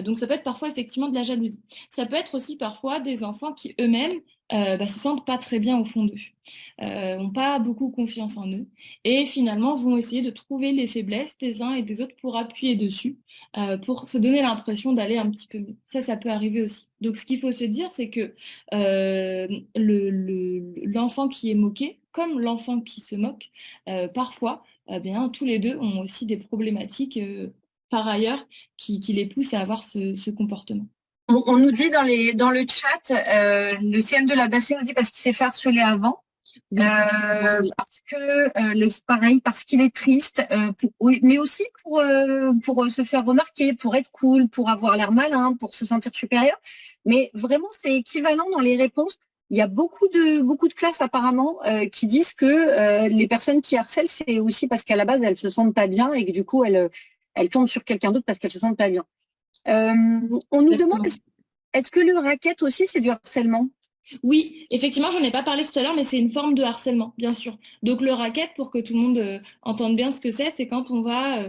Donc ça peut être parfois effectivement de la jalousie. Ça peut être aussi parfois des enfants qui eux-mêmes bah, se sentent pas très bien au fond d'eux, n'ont pas beaucoup confiance en eux et finalement vont essayer de trouver les faiblesses des uns et des autres pour appuyer dessus, pour se donner l'impression d'aller un petit peu mieux. Ça peut arriver aussi. Donc ce qu'il faut se dire, c'est que l'enfant qui est moqué, comme l'enfant qui se moque, parfois, eh bien, tous les deux ont aussi des problématiques par ailleurs qui les poussent à avoir ce comportement.
On nous dit dans le chat, le CM de la Bassée nous dit parce qu'il s'est fait harceler avant.
Oui.
Parce que pareil, parce qu'il est triste, oui, mais aussi pour se faire remarquer, pour être cool, pour avoir l'air malin, pour se sentir supérieur. Mais vraiment, c'est équivalent dans les réponses. Il y a beaucoup de classes apparemment qui disent que les personnes qui harcèlent, c'est aussi parce qu'à la base, elles se sentent pas bien et que du coup, elles tombent sur quelqu'un d'autre parce qu'elles se sentent pas bien. On nous demande, est-ce que le racket aussi, c'est du harcèlement?
Oui, effectivement, j'en ai pas parlé tout à l'heure, mais c'est une forme de harcèlement, bien sûr. Donc le racket, pour que tout le monde entende bien ce que c'est quand on va,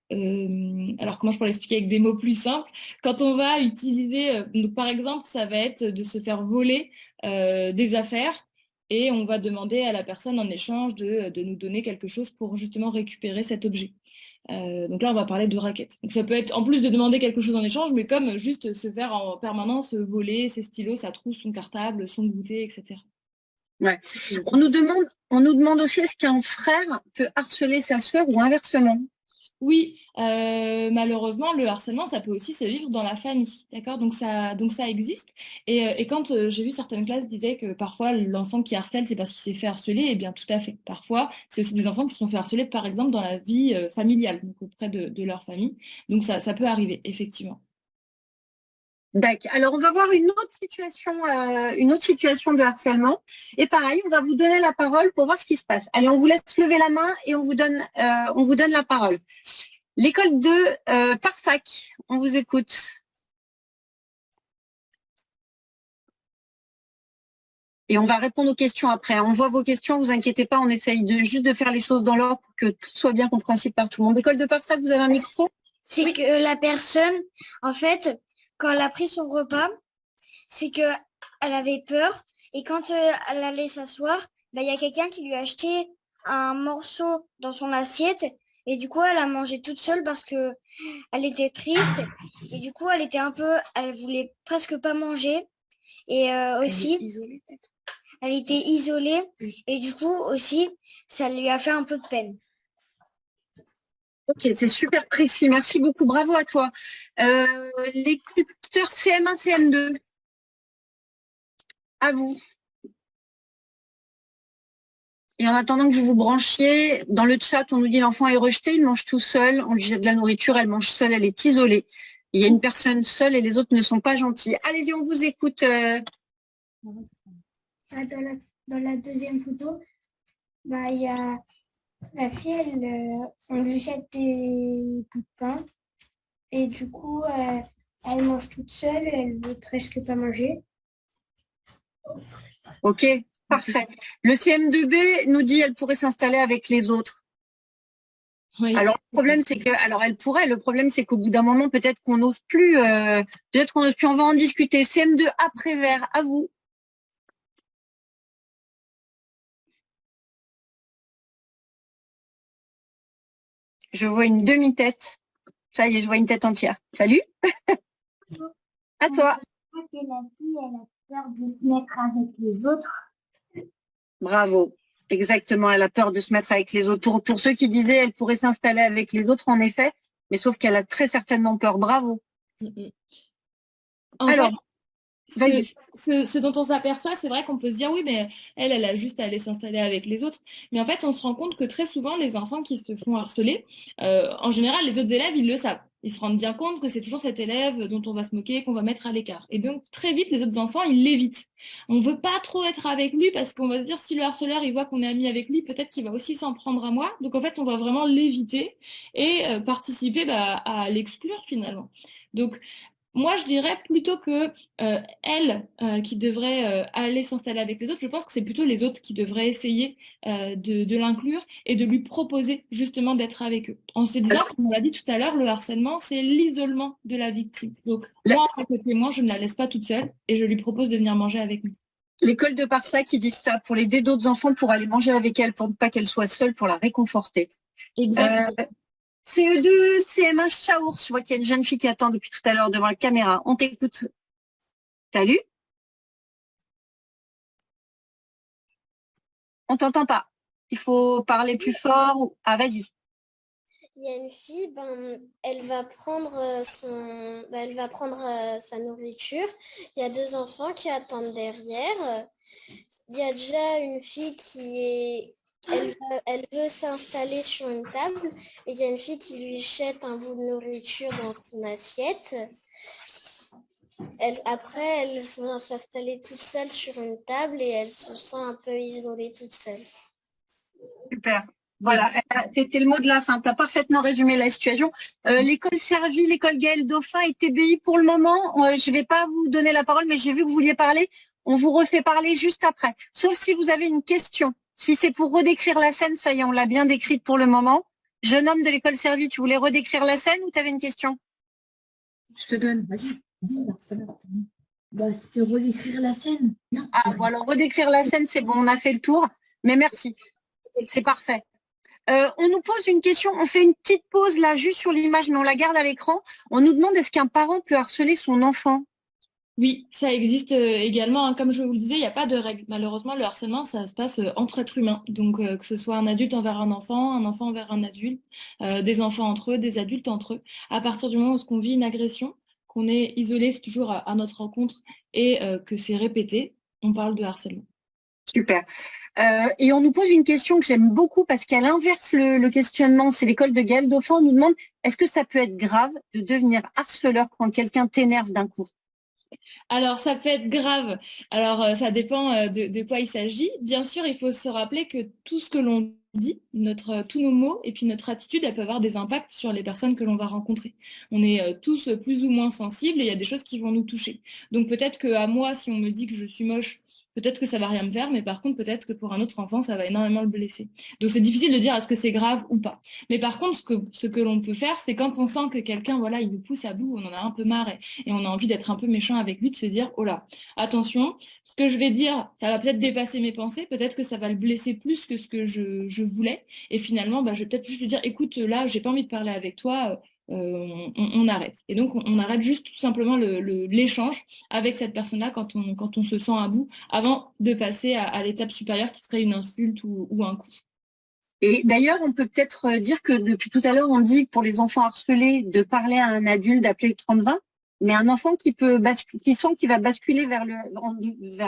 alors comment je pourrais l'expliquer avec des mots plus simples, quand on va utiliser, donc, par exemple, ça va être de se faire voler des affaires et on va demander à la personne en échange de nous donner quelque chose pour justement récupérer cet objet. Donc là, on va parler de racket. Donc ça peut être en plus de demander quelque chose en échange, mais comme juste se faire en permanence voler ses stylos, sa trousse, son cartable, son goûter, etc.
Ouais. On nous demande aussi est-ce qu'un frère peut harceler sa sœur ou inversement?
Oui, malheureusement, le harcèlement, ça peut aussi se vivre dans la famille, d'accord? Donc ça existe. Et quand j'ai vu certaines classes disaient que parfois l'enfant qui harcèle, c'est parce qu'il s'est fait harceler, eh bien tout à fait. Parfois, c'est aussi des enfants qui se sont fait harceler, par exemple, dans la vie familiale, donc auprès de leur famille. Donc ça peut arriver, effectivement.
D'accord. Alors, on va voir une autre situation de harcèlement. Et pareil, on va vous donner la parole pour voir ce qui se passe. Allez, on vous laisse lever la main et on vous donne la parole. L'école de Parsac, on vous écoute. Et on va répondre aux questions après. On voit vos questions, vous inquiétez pas, on essaye juste de faire les choses dans l'ordre pour que tout soit bien compréhensible par tout le monde. École de Parsac, vous avez un micro?
C'est
Oui.
que la personne, en fait, quand elle a pris son repas, c'est qu'elle avait peur
Et quand elle allait s'asseoir, bah, il y a quelqu'un qui lui a acheté un morceau dans son assiette. Et du coup, elle a mangé toute seule parce que elle était triste. Et du coup, elle voulait presque pas manger. Et aussi, elle était isolée. Et du coup, aussi, ça lui a fait un peu de peine.
Ok, c'est super précis. Merci beaucoup. Bravo à toi. Les culteurs CM1, CM2, à vous. Et en attendant que vous vous branchiez, dans le chat, on nous dit l'enfant est rejeté, il mange tout seul, on lui jette de la nourriture, elle mange seule, elle est isolée. Il y a une personne seule et les autres ne sont pas gentils. Allez-y, on vous écoute.
Dans la deuxième photo, bah, il y a la fille, on lui jette des bouts de pain et du coup, elle mange toute seule, elle veut presque pas manger.
Ok, parfait. Le CM2B nous dit elle pourrait s'installer avec les autres.
Oui.
Alors le problème c'est que, alors elle pourrait. Le problème c'est qu'au bout d'un moment peut-être qu'on n'ose plus. Peut-être qu'on n'ose plus. On va en discuter. CM2 après vert. À vous. Je vois une demi-tête. Ça y est, je vois une tête entière. Salut. À toi.
La fille, elle a peur de se mettre avec les autres.
Bravo. Exactement. Elle a peur de se mettre avec les autres. Pour ceux qui disaient elle pourrait s'installer avec les autres, en effet. Mais sauf qu'elle a très certainement peur. Bravo. Alors, vas-y.
Ce dont on s'aperçoit, c'est vrai qu'on peut se dire oui, mais elle a juste à aller s'installer avec les autres. Mais en fait, on se rend compte que très souvent, les enfants qui se font harceler, en général, les autres élèves, ils le savent. Ils se rendent bien compte que c'est toujours cet élève dont on va se moquer, qu'on va mettre à l'écart. Et donc, très vite, les autres enfants, ils l'évitent. On ne veut pas trop être avec lui parce qu'on va se dire si le harceleur, il voit qu'on est ami avec lui, peut-être qu'il va aussi s'en prendre à moi. Donc, en fait, on va vraiment l'éviter et participer à l'exclure finalement. Donc, moi, je dirais plutôt que elle qui devrait aller s'installer avec les autres, je pense que c'est plutôt les autres qui devraient essayer de l'inclure et de lui proposer justement d'être avec eux. En se disant, comme on l'a dit tout à l'heure, le harcèlement, c'est l'isolement de la victime. Donc, moi, à côté de moi, je ne la laisse pas toute seule et je lui propose de venir manger avec nous.
L'école de Parsa qui dit ça, pour aider d'autres enfants pour aller manger avec elle, pour ne pas qu'elle soit seule, pour la réconforter.
Exactement.
CE2, CM1, Chaours, je vois qu'il y a une jeune fille qui attend depuis tout à l'heure devant la caméra. On t'écoute. Salut. On t'entend pas. Il faut parler plus fort. Ah, vas-y.
Il y a une fille, elle va prendre sa nourriture. Il y a deux enfants qui attendent derrière. Il y a déjà une fille elle veut s'installer sur une table et il y a une fille qui lui jette un bout de nourriture dans son assiette. Après, elle vient s'installer toute seule sur une table et elle se sent un peu isolée toute seule.
Super. Voilà, c'était le mot de la fin. Tu as parfaitement résumé la situation. L'école Servie, l'école Gaël Dauphin et TBI, pour le moment, je ne vais pas vous donner la parole, mais j'ai vu que vous vouliez parler. On vous refait parler juste après. Sauf si vous avez une question. Si c'est pour redécrire la scène, ça y est, on l'a bien décrite pour le moment. Jeune homme de l'école Servie, tu voulais redécrire la scène ou tu avais une question?
Je te donne. Vas-y. Bah, c'est redécrire la scène. Non,
ah, bon, alors redécrire la scène, c'est bon, on a fait le tour. Mais merci. C'est parfait. On nous pose une question, on fait une petite pause là, juste sur l'image, mais on la garde à l'écran. On nous demande est-ce qu'un parent peut harceler son enfant?
Oui, ça existe également, hein. Comme je vous le disais, il n'y a pas de règle. Malheureusement, le harcèlement, ça se passe entre êtres humains. Donc, que ce soit un adulte envers un enfant envers un adulte, des enfants entre eux, des adultes entre eux. À partir du moment où on vit une agression, qu'on est isolé, c'est toujours à notre rencontre et que c'est répété, on parle de harcèlement.
Super. Et on nous pose une question que j'aime beaucoup parce qu'elle inverse le questionnement. C'est l'école de Gaël Dauphin. On nous demande est-ce que ça peut être grave de devenir harceleur quand quelqu'un t'énerve d'un coup?
Alors, ça peut être grave. Alors, ça dépend de quoi il s'agit. Bien sûr, il faut se rappeler que tout ce que l'on dit, tous nos mots et puis notre attitude, elle peut avoir des impacts sur les personnes que l'on va rencontrer. On est tous plus ou moins sensibles et il y a des choses qui vont nous toucher. Donc, peut-être qu'à moi, si on me dit que je suis moche, peut-être que ça va rien me faire, mais par contre, peut-être que pour un autre enfant, ça va énormément le blesser. Donc, c'est difficile de dire est-ce que c'est grave ou pas. Mais par contre, ce que l'on peut faire, c'est quand on sent que quelqu'un, voilà, il nous pousse à bout, on en a un peu marre et on a envie d'être un peu méchant avec lui, de se dire, oh là, attention, ce que je vais dire, ça va peut-être dépasser mes pensées, peut-être que ça va le blesser plus que ce que je voulais. Et finalement, je vais peut-être juste lui dire, écoute, là, j'ai pas envie de parler avec toi, on arrête. Et donc, on arrête juste tout simplement l'échange avec cette personne-là quand on se sent à bout, avant de passer à l'étape supérieure qui serait une insulte ou un coup.
Et d'ailleurs, on peut peut-être dire que depuis tout à l'heure, on dit pour les enfants harcelés de parler à un adulte, d'appeler le 30-20, mais un enfant qui sent qu'il va basculer vers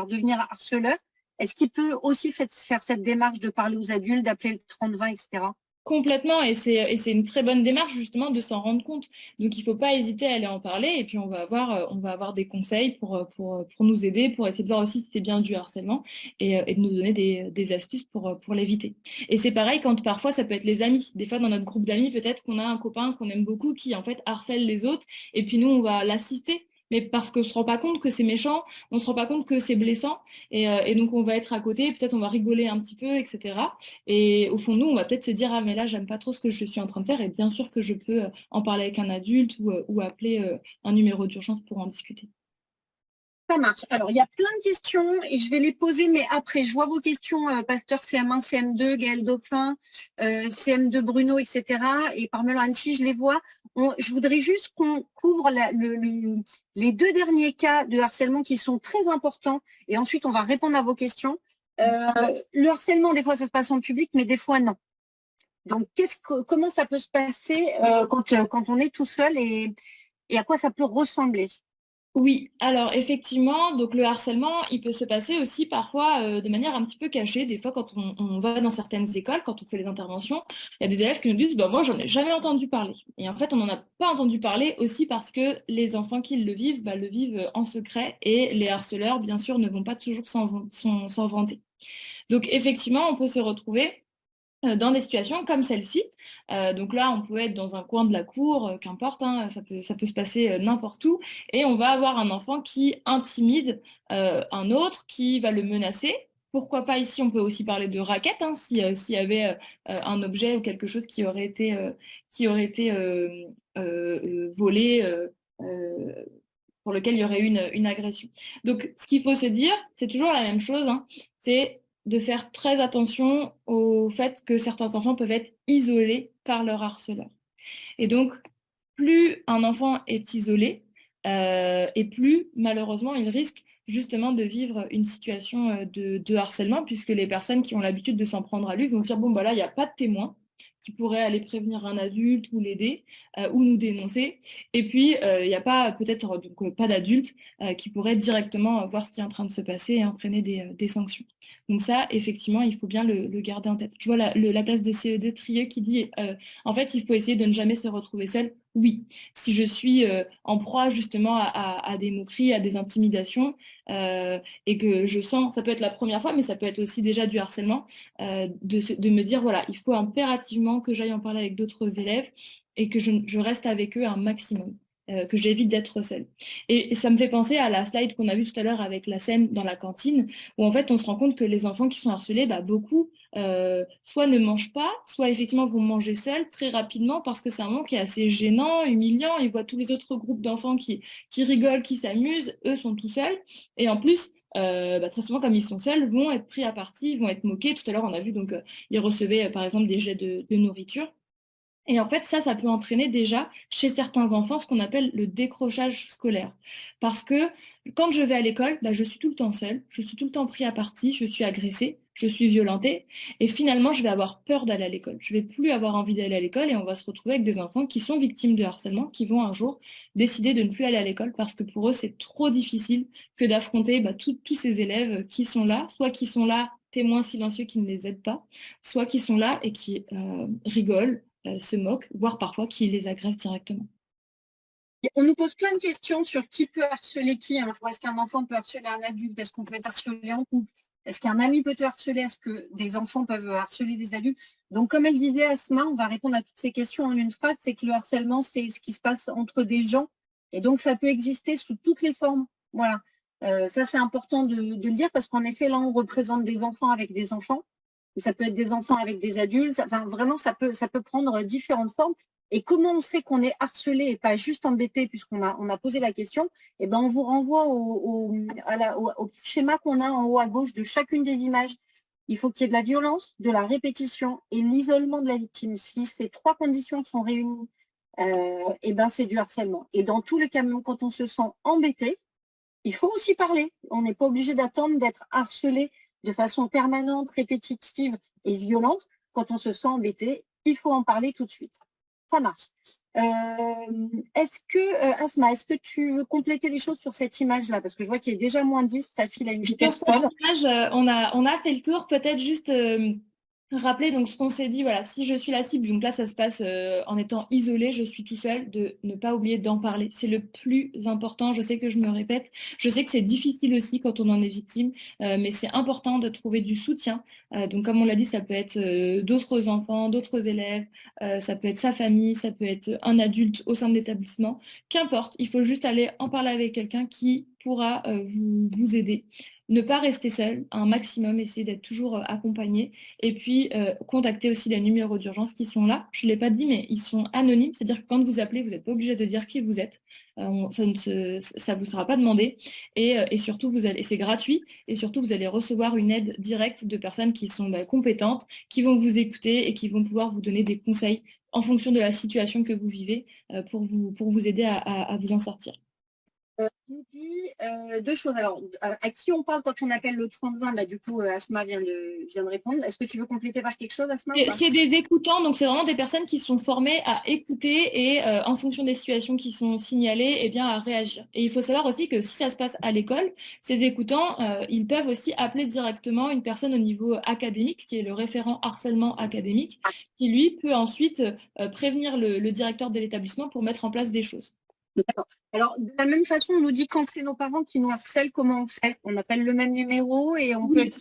devenir harceleur, est-ce qu'il peut aussi faire cette démarche de parler aux adultes, d'appeler le 30-20, etc.
Complètement, et c'est une très bonne démarche justement de s'en rendre compte. Donc il ne faut pas hésiter à aller en parler et puis on va avoir des conseils pour nous aider, pour essayer de voir aussi si c'est bien du harcèlement et de nous donner des astuces pour l'éviter. Et c'est pareil quand parfois ça peut être les amis. Des fois dans notre groupe d'amis, peut-être qu'on a un copain qu'on aime beaucoup qui en fait harcèle les autres et puis nous on va l'assister. Mais parce qu'on ne se rend pas compte que c'est méchant, on ne se rend pas compte que c'est blessant, et donc on va être à côté, peut-être on va rigoler un petit peu, etc. Et au fond de nous, on va peut-être se dire, ah mais là, j'aime pas trop ce que je suis en train de faire. Et bien sûr que je peux en parler avec un adulte ou appeler un numéro d'urgence pour en discuter.
Ça marche. Alors, il y a plein de questions et je vais les poser, mais après, je vois vos questions, Pasteur CM1, CM2, Gaël Dauphin, CM2 Bruno, etc. Et Parmela Annecy, je les vois. Je voudrais juste qu'on couvre les 2 derniers cas de harcèlement qui sont très importants et ensuite, on va répondre à vos questions. Le harcèlement, des fois, ça se passe en public, mais des fois, non. Donc, comment ça peut se passer quand on est tout seul et à quoi ça peut ressembler?
Oui, alors effectivement, donc le harcèlement, il peut se passer aussi parfois de manière un petit peu cachée. Des fois, quand on va dans certaines écoles, quand on fait les interventions, il y a des élèves qui nous disent, moi, j'en ai jamais entendu parler. Et en fait, on n'en a pas entendu parler aussi parce que les enfants qui le vivent en secret et les harceleurs, bien sûr, ne vont pas toujours s'en vanter. Donc effectivement, on peut se retrouver dans des situations comme celle-ci. Donc là, on peut être dans un coin de la cour, qu'importe, hein, ça peut se passer n'importe où, et on va avoir un enfant qui intimide un autre, qui va le menacer. Pourquoi pas ici, on peut aussi parler de raquette, hein, s'il y avait un objet ou quelque chose qui aurait été volé, pour lequel il y aurait eu une agression. Donc, ce qu'il faut se dire, c'est toujours la même chose, hein, c'est de faire très attention au fait que certains enfants peuvent être isolés par leur harceleur. Et donc, plus un enfant est isolé, et plus, malheureusement, il risque justement de vivre une situation de harcèlement, puisque les personnes qui ont l'habitude de s'en prendre à lui vont dire, bon, là, il n'y a pas de témoin qui pourrait aller prévenir un adulte ou l'aider ou nous dénoncer. Et puis, il n'y a pas peut-être pas d'adulte qui pourrait directement voir ce qui est en train de se passer et entraîner des sanctions. Donc ça, effectivement, il faut bien le garder en tête. Je vois la classe des CE2 Trieux qui dit, en fait, il faut essayer de ne jamais se retrouver seul. Oui, si je suis en proie justement à des moqueries, à des intimidations, et que je sens, ça peut être la première fois, mais ça peut être aussi déjà du harcèlement, de me dire, voilà, il faut impérativement que j'aille en parler avec d'autres élèves et que je reste avec eux un maximum, que j'évite d'être seule. Et ça me fait penser à la slide qu'on a vue tout à l'heure avec la scène dans la cantine, où en fait on se rend compte que les enfants qui sont harcelés, beaucoup soit ne mangent pas, soit effectivement vont manger seuls très rapidement parce que c'est un moment qui est assez gênant, humiliant. Ils voient tous les autres groupes d'enfants qui rigolent, qui s'amusent, eux sont tout seuls. Et en plus, très souvent, comme ils sont seuls, vont être pris à partie, vont être moqués. Tout à l'heure, on a vu, donc, ils recevaient, par exemple, des jets de nourriture. Et en fait, ça peut entraîner déjà chez certains enfants ce qu'on appelle le décrochage scolaire. Parce que quand je vais à l'école, je suis tout le temps seule, je suis tout le temps pris à partie, je suis agressée, je suis violentée. Et finalement, je vais avoir peur d'aller à l'école. Je vais plus avoir envie d'aller à l'école et on va se retrouver avec des enfants qui sont victimes de harcèlement, qui vont un jour décider de ne plus aller à l'école parce que pour eux, c'est trop difficile que d'affronter tous ces élèves qui sont là, soit qui sont là témoins silencieux qui ne les aident pas, soit qui sont là et qui rigolent, se moquent, voire parfois qui les agressent directement.
On nous pose plein de questions sur qui peut harceler qui. Est-ce qu'un enfant peut harceler un adulte? Est-ce qu'on peut être harcelé en couple? Est-ce qu'un ami peut te harceler? Est-ce que des enfants peuvent harceler des adultes? Donc, comme elle disait Asma, on va répondre à toutes ces questions en une phrase, c'est que le harcèlement, c'est ce qui se passe entre des gens. Et donc, ça peut exister sous toutes les formes. Voilà. Ça, c'est important de le dire parce qu'en effet, là, on représente des enfants avec des enfants. ça peut être des enfants avec des adultes, enfin vraiment ça peut prendre différentes formes. Et comment on sait qu'on est harcelé et pas juste embêté, puisqu'on a posé la question, eh ben on vous renvoie au schéma qu'on a en haut à gauche de chacune des images. Il faut qu'il y ait de la violence, de la répétition et l'isolement de la victime. Si ces 3 conditions sont réunies, eh ben c'est du harcèlement. Et dans tous les cas, même quand on se sent embêté, il faut aussi parler. On n'est pas obligé d'attendre d'être harcelé de façon permanente, répétitive et violente. Quand on se sent embêté, il faut en parler tout de suite. Ça marche. Asma, est-ce que tu veux compléter les choses sur cette image-là? Parce que je vois qu'il est déjà moins 10, ta file à une vitesse folle.
On a fait le tour, peut-être juste rappeler donc ce qu'on s'est dit, voilà, si je suis la cible, donc là ça se passe en étant isolée, je suis tout seul, de ne pas oublier d'en parler. C'est le plus important, je sais que je me répète, je sais que c'est difficile aussi quand on en est victime, mais c'est important de trouver du soutien. Donc comme on l'a dit, ça peut être d'autres enfants, d'autres élèves, ça peut être sa famille, ça peut être un adulte au sein de l'établissement, qu'importe, il faut juste aller en parler avec quelqu'un qui pourra vous aider. Ne pas rester seul, un maximum, essayer d'être toujours accompagné. Et puis, contacter aussi les numéros d'urgence qui sont là. Je ne l'ai pas dit, mais ils sont anonymes. C'est-à-dire que quand vous appelez, vous n'êtes pas obligé de dire qui vous êtes. Ça ne vous sera pas demandé. Et surtout, c'est gratuit. Et surtout, vous allez recevoir une aide directe de personnes qui sont compétentes, qui vont vous écouter et qui vont pouvoir vous donner des conseils en fonction de la situation que vous vivez pour vous aider à vous en sortir.
On dit 2 choses. Alors, à qui on parle quand on appelle le 3020? Bah, du coup, Asma vient de répondre. Est-ce que tu veux compléter par quelque chose, Asma?
C'est des écoutants, donc c'est vraiment des personnes qui sont formées à écouter et en fonction des situations qui sont signalées, eh bien, à réagir. Et il faut savoir aussi que si ça se passe à l'école, ces écoutants, ils peuvent aussi appeler directement une personne au niveau académique, qui est le référent harcèlement académique, qui lui peut ensuite prévenir le directeur de l'établissement pour mettre en place des choses.
D'accord. Alors, de la même façon, on nous dit quand c'est nos parents qui nous harcèlent, comment on fait? On appelle le même numéro et on peut être...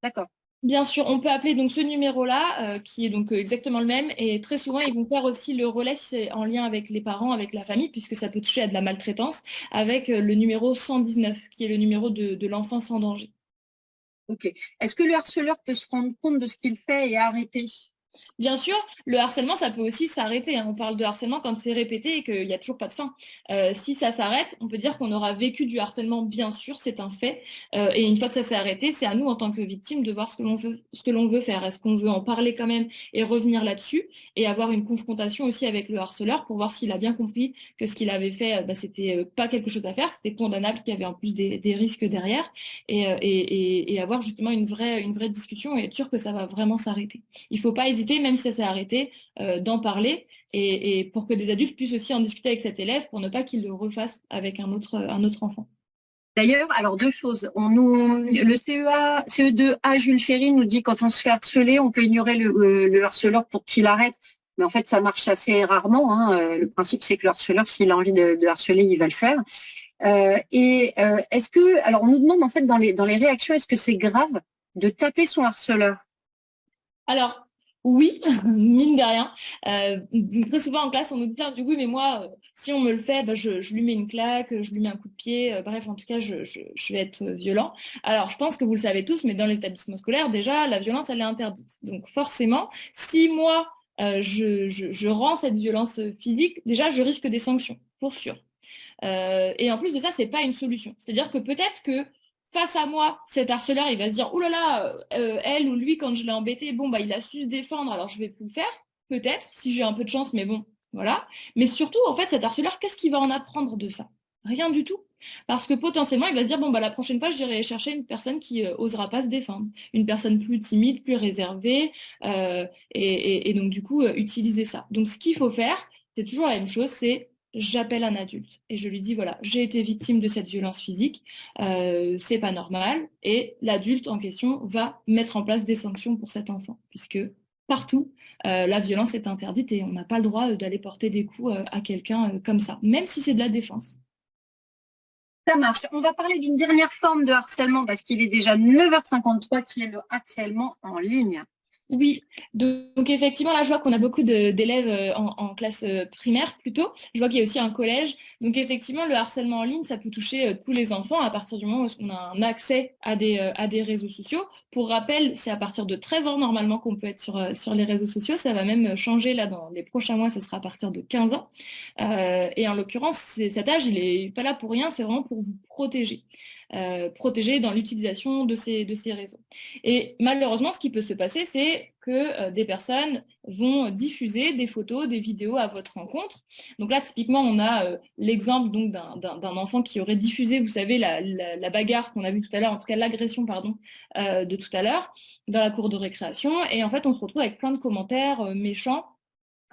D'accord.
Bien sûr, on peut appeler donc ce numéro-là, qui est donc exactement le même, et très souvent ils vont faire aussi le relais si c'est en lien avec les parents, avec la famille, puisque ça peut toucher à de la maltraitance, avec le numéro 119, qui est le numéro de l'enfant sans danger.
Ok. Est-ce que le harceleur peut se rendre compte de ce qu'il fait et arrêter?
Bien sûr, le harcèlement, ça peut aussi s'arrêter. On parle de harcèlement quand c'est répété et qu'il n'y a toujours pas de fin. Si ça s'arrête, on peut dire qu'on aura vécu du harcèlement, bien sûr, c'est un fait. Et une fois que ça s'est arrêté, c'est à nous, en tant que victime, de voir ce que l'on veut faire. Est-ce qu'on veut en parler quand même et revenir là-dessus et avoir une confrontation aussi avec le harceleur pour voir s'il a bien compris que ce qu'il avait fait, c'était pas quelque chose à faire, c'était condamnable, qu'il y avait en plus des risques derrière et avoir justement une vraie discussion et être sûr que ça va vraiment s'arrêter. Il ne faut pas hésiter, même si ça s'est arrêté, d'en parler et pour que des adultes puissent aussi en discuter avec cet élève pour ne pas qu'il le refasse avec un autre enfant.
D'ailleurs, alors 2 choses. Le CE2A Jules Ferry nous dit quand on se fait harceler, on peut ignorer le harceleur pour qu'il arrête. Mais en fait, ça marche assez rarement. Le principe, c'est que le harceleur, s'il a envie de harceler, il va le faire. Est-ce que, alors on nous demande en fait dans les réactions, est-ce que c'est grave de taper son harceleur?
Alors, oui, mine de rien. Très souvent en classe, on nous dit du coup, mais moi, si on me le fait, je lui mets une claque, je lui mets un coup de pied. Bref, en tout cas, je vais être violent. Alors, je pense que vous le savez tous, mais dans l'établissement scolaire, déjà, la violence, elle est interdite. Donc, forcément, si moi, je rends cette violence physique, déjà, je risque des sanctions, pour sûr. Et en plus de ça, c'est pas une solution. C'est-à-dire que peut-être que face à moi, cet harceleur, il va se dire, ouh là là, elle ou lui, quand je l'ai embêté, bon, il a su se défendre, alors je vais plus le faire, peut-être, si j'ai un peu de chance, mais bon, voilà. Mais surtout, en fait, cet harceleur, qu'est-ce qu'il va en apprendre de ça? Rien du tout. Parce que potentiellement, il va se dire, bon, la prochaine fois, j'irai chercher une personne qui osera pas se défendre, une personne plus timide, plus réservée, et donc, du coup, utiliser ça. Donc, ce qu'il faut faire, c'est toujours la même chose, c'est j'appelle un adulte et je lui dis, voilà, j'ai été victime de cette violence physique, c'est pas normal, et l'adulte en question va mettre en place des sanctions pour cet enfant, puisque partout, la violence est interdite et on n'a pas le droit d'aller porter des coups à quelqu'un comme ça, même si c'est de la défense.
Ça marche. On va parler d'une dernière forme de harcèlement parce qu'il est déjà 9h53, qui est le harcèlement en ligne.
Oui, donc effectivement, là, je vois qu'on a beaucoup d'élèves en classe primaire plutôt. Je vois qu'il y a aussi un collège. Donc effectivement, le harcèlement en ligne, ça peut toucher tous les enfants à partir du moment où on a un accès à des réseaux sociaux. Pour rappel, c'est à partir de 13 ans normalement qu'on peut être sur les réseaux sociaux. Ça va même changer là dans les prochains mois, ce sera à partir de 15 ans. Et en l'occurrence, cet âge, il n'est pas là pour rien, c'est vraiment pour vous protéger. Protéger dans l'utilisation de ces réseaux. Et malheureusement, ce qui peut se passer, c'est que des personnes vont diffuser des photos, des vidéos à votre rencontre. Donc là, typiquement, on a l'exemple donc d'un enfant qui aurait diffusé, vous savez, la bagarre qu'on a vue tout à l'heure, en tout cas l'agression, pardon, de tout à l'heure, dans la cour de récréation. Et en fait, on se retrouve avec plein de commentaires méchants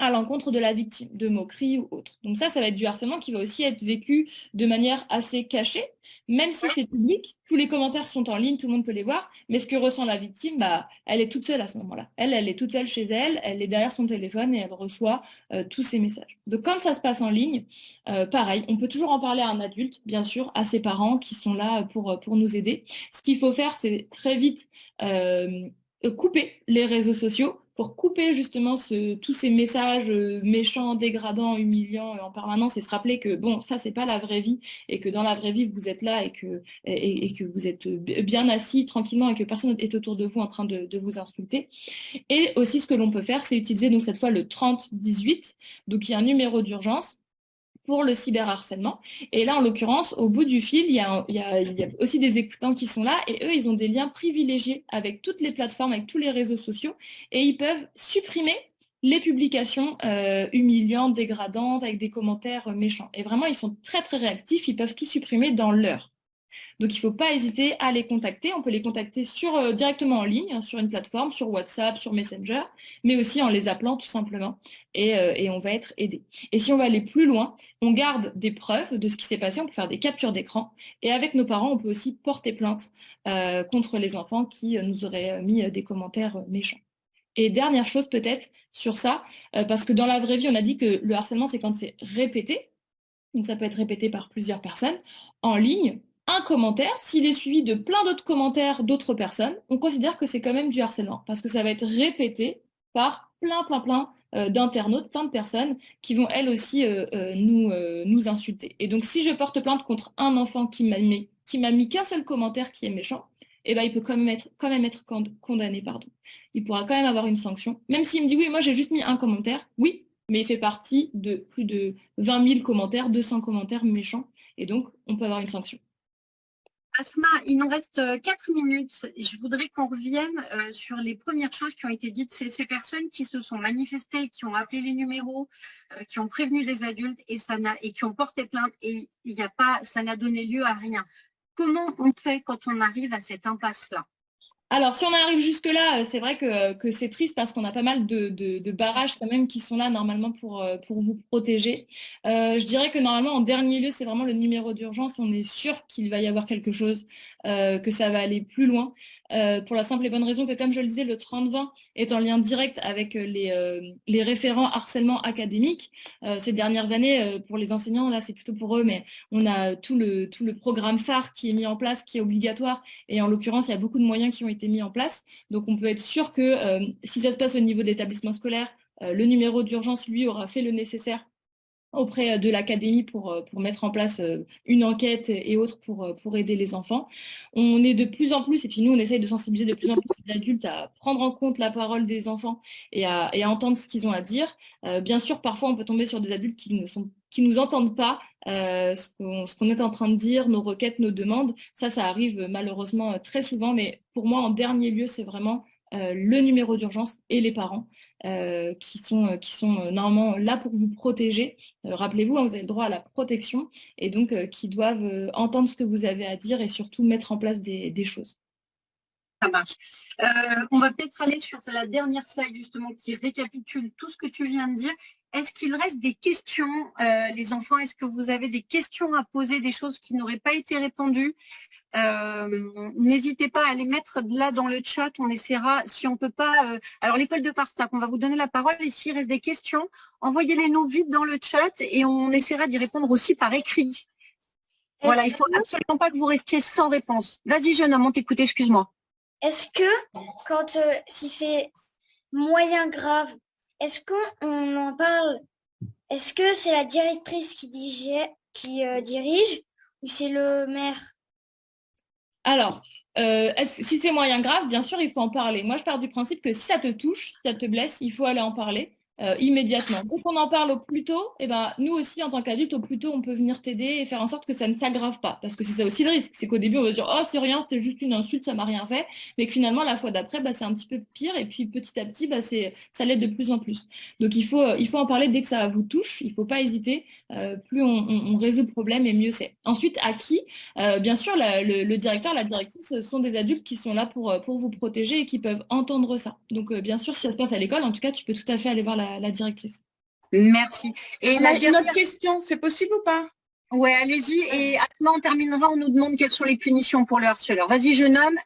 à l'encontre de la victime, de moqueries ou autre. Donc ça va être du harcèlement qui va aussi être vécu de manière assez cachée, même si c'est public, tous les commentaires sont en ligne, tout le monde peut les voir, mais ce que ressent la victime, bah, elle est toute seule à ce moment-là. Elle est toute seule chez elle, elle est derrière son téléphone et elle reçoit tous ces messages. Donc quand ça se passe en ligne, pareil, on peut toujours en parler à un adulte, bien sûr, à ses parents qui sont là pour nous aider. Ce qu'il faut faire, c'est très vite couper les réseaux sociaux pour couper justement tous ces messages méchants, dégradants, humiliants en permanence et se rappeler que bon, ça c'est pas la vraie vie et que dans la vraie vie vous êtes là et que vous êtes bien assis tranquillement et que personne est autour de vous en train de vous insulter. Et aussi ce que l'on peut faire, c'est utiliser donc cette fois le 3018, donc il y a un numéro d'urgence pour le cyberharcèlement. Et là, en l'occurrence, au bout du fil, il y a aussi des écoutants qui sont là et eux, ils ont des liens privilégiés avec toutes les plateformes, avec tous les réseaux sociaux et ils peuvent supprimer les publications humiliantes, dégradantes, avec des commentaires méchants. Et vraiment, ils sont très, très réactifs, ils peuvent tout supprimer dans l'heure. Donc, il ne faut pas hésiter à les contacter. On peut les contacter directement en ligne, hein, sur une plateforme, sur WhatsApp, sur Messenger, mais aussi en les appelant tout simplement. Et on va être aidé. Et si on va aller plus loin, on garde des preuves de ce qui s'est passé. On peut faire des captures d'écran. Et avec nos parents, on peut aussi porter plainte contre les enfants qui nous auraient mis des commentaires méchants. Et dernière chose peut-être sur ça, parce que dans la vraie vie, on a dit que le harcèlement, c'est quand c'est répété. Donc ça peut être répété par plusieurs personnes. En ligne, un commentaire, s'il est suivi de plein d'autres commentaires d'autres personnes, on considère que c'est quand même du harcèlement, parce que ça va être répété par plein d'internautes, plein de personnes qui vont elles aussi nous insulter. Et donc si je porte plainte contre un enfant qui m'a mis qu'un seul commentaire qui est méchant, eh ben, il peut quand même être condamné, pardon. Il pourra quand même avoir une sanction, même s'il me dit oui, moi j'ai juste mis un commentaire, oui, mais il fait partie de plus de 20 000 commentaires, 200 commentaires méchants, et donc on peut avoir une sanction.
Asma, il nous reste 4 minutes. Je voudrais qu'on revienne sur les premières choses qui ont été dites. C'est ces personnes qui se sont manifestées, qui ont appelé les numéros, qui ont prévenu les adultes et qui ont porté plainte et ça n'a donné lieu à rien. Comment on fait quand on arrive à cette impasse-là ?
Alors, si on arrive jusque-là, c'est vrai que c'est triste parce qu'on a pas mal de barrages quand même qui sont là normalement pour vous protéger. Je dirais que normalement, en dernier lieu, c'est vraiment le numéro d'urgence. On est sûr qu'il va y avoir quelque chose, que ça va aller plus loin. Pour la simple et bonne raison que, comme je le disais, le 30-20 est en lien direct avec les référents harcèlement académique. Ces dernières années, pour les enseignants, là, c'est plutôt pour eux, mais on a tout le programme phare qui est mis en place, qui est obligatoire. Et en l'occurrence, il y a beaucoup de moyens qui ont été mis en place. Donc, on peut être sûr que si ça se passe au niveau de l'établissement scolaire, le numéro d'urgence, lui, aura fait le nécessaire auprès de l'académie pour mettre en place une enquête et autres pour aider les enfants. On est de plus en plus, et puis nous, on essaye de sensibiliser de plus en plus les adultes à prendre en compte la parole des enfants et à entendre ce qu'ils ont à dire. Bien sûr, parfois, on peut tomber sur des adultes qui nous entendent pas ce qu'on est en train de dire, nos requêtes, nos demandes. Ça arrive malheureusement très souvent, mais pour moi, en dernier lieu, c'est vraiment le numéro d'urgence et les parents qui sont normalement là pour vous protéger. Rappelez-vous, hein, vous avez le droit à la protection et donc qui doivent entendre ce que vous avez à dire et surtout mettre en place des choses.
Ça marche. On va peut-être aller sur la dernière slide justement qui récapitule tout ce que tu viens de dire. Est-ce qu'il reste des questions, les enfants? Est-ce que vous avez des questions à poser, des choses qui n'auraient pas été répondues? N'hésitez pas à les mettre là dans le chat. On essaiera, si on peut pas. Alors l'école de Parsac, on va vous donner la parole. Et s'il reste des questions, envoyez-les nous vite dans le chat et on essaiera d'y répondre aussi par écrit. Voilà, il faut absolument pas que vous restiez sans réponse. Vas-y, jeune homme, on t'écoute. Excuse-moi.
Est-ce que si c'est
moyen grave, est-ce qu'on en parle? Est-ce que c'est la directrice qui dirige ou c'est le maire?
Alors, si c'est moyen grave, bien sûr, il faut en parler. Moi, je pars du principe que si ça te touche, si ça te blesse, il faut aller en parler immédiatement. Donc, on en parle au plus tôt, et ben, nous aussi, en tant qu'adultes, au plus tôt, on peut venir t'aider et faire en sorte que ça ne s'aggrave pas. Parce que c'est ça aussi le risque. C'est qu'au début, on va dire, oh, c'est rien, c'était juste une insulte, ça m'a rien fait. Mais que finalement, la fois d'après, bah, c'est un petit peu pire. Et puis, petit à petit, bah, ça l'aide de plus en plus. Donc, il faut en parler dès que ça vous touche. Il ne faut pas hésiter. Plus on résout le problème, et mieux c'est. Ensuite, à qui? Bien sûr, le directeur, la directrice sont des adultes qui sont là pour vous protéger et qui peuvent entendre ça. Donc, bien sûr, si ça se passe à l'école, en tout cas, tu peux tout à fait aller voir la directrice.
Merci. Et
On a une autre question, c'est possible ou pas?
Ouais, allez-y. Et Asma, on terminera, on nous demande quelles sont les punitions pour le harceleur. Vas-y, jeune homme,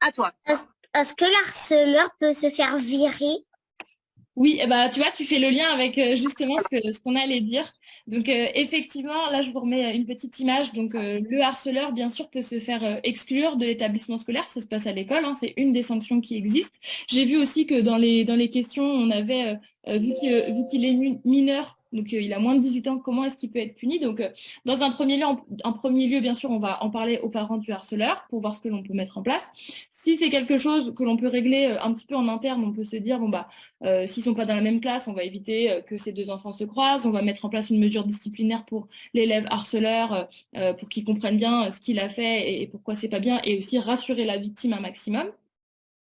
à toi.
Est-ce que le harceleur peut se faire virer?
Oui, eh ben, tu vois, tu fais le lien avec justement ce qu'on allait dire. Donc, effectivement, là, je vous remets une petite image. Donc, le harceleur, bien sûr, peut se faire exclure de l'établissement scolaire. Ça se passe à l'école, hein, c'est une des sanctions qui existent. J'ai vu aussi que dans les questions, on avait, vu qu'il est mineur, donc il a moins de 18 ans, comment est-ce qu'il peut être puni? Donc, dans un premier lieu, bien sûr, on va en parler aux parents du harceleur pour voir ce que l'on peut mettre en place. Si c'est quelque chose que l'on peut régler un petit peu en interne, on peut se dire, bon, bah, s'ils sont pas dans la même classe, on va éviter que ces deux enfants se croisent. On va mettre en place une mesure disciplinaire pour l'élève harceleur pour qu'il comprenne bien ce qu'il a fait et pourquoi c'est pas bien, et aussi rassurer la victime un maximum.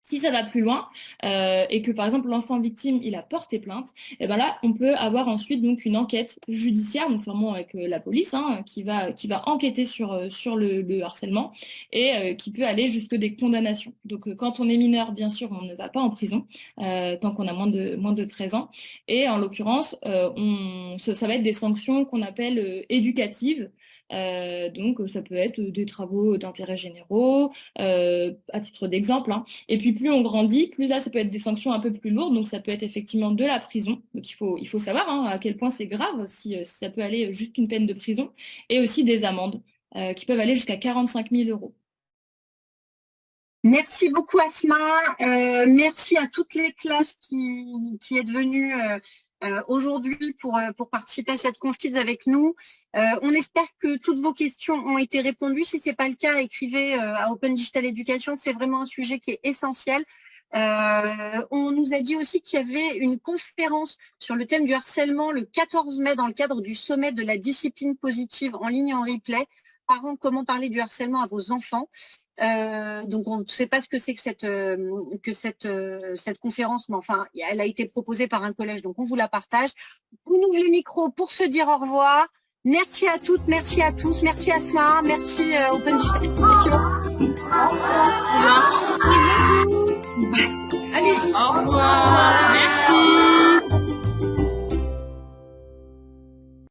Si ça va plus loin et que par exemple l'enfant victime il a porté plainte, et ben là on peut avoir ensuite donc une enquête judiciaire, donc sûrement avec la police qui va enquêter sur le harcèlement et qui peut aller jusque des condamnations. Donc quand on est mineur, bien sûr, on ne va pas en prison tant qu'on a moins de 13 ans. Et en l'occurrence, ça va être des sanctions qu'on appelle éducatives. Donc ça peut être des travaux d'intérêt généraux, à titre d'exemple. Et puis plus on grandit, plus là ça peut être des sanctions un peu plus lourdes, donc ça peut être effectivement de la prison. Donc il faut savoir à quel point c'est grave si ça peut aller juste une peine de prison, et aussi des amendes qui peuvent aller jusqu'à 45 000 euros.
Merci beaucoup, Asma. Merci à toutes les classes qui êtes venues aujourd'hui pour participer à cette Conf Kids avec nous. On espère que toutes vos questions ont été répondues. Si ce n'est pas le cas, écrivez à Open Digital Education. C'est vraiment un sujet qui est essentiel. On nous a dit aussi qu'il y avait une conférence sur le thème du harcèlement le 14 mai dans le cadre du sommet de la discipline positive en ligne et en replay. Parents, comment parler du harcèlement à vos enfants? Donc on ne sait pas ce que c'est que cette conférence, mais enfin elle a été proposée par un collège, donc on vous la partage. On ouvre le micro pour se dire au revoir. Merci à toutes, merci à tous, merci Asma, merci Open Digital Education. Au revoir.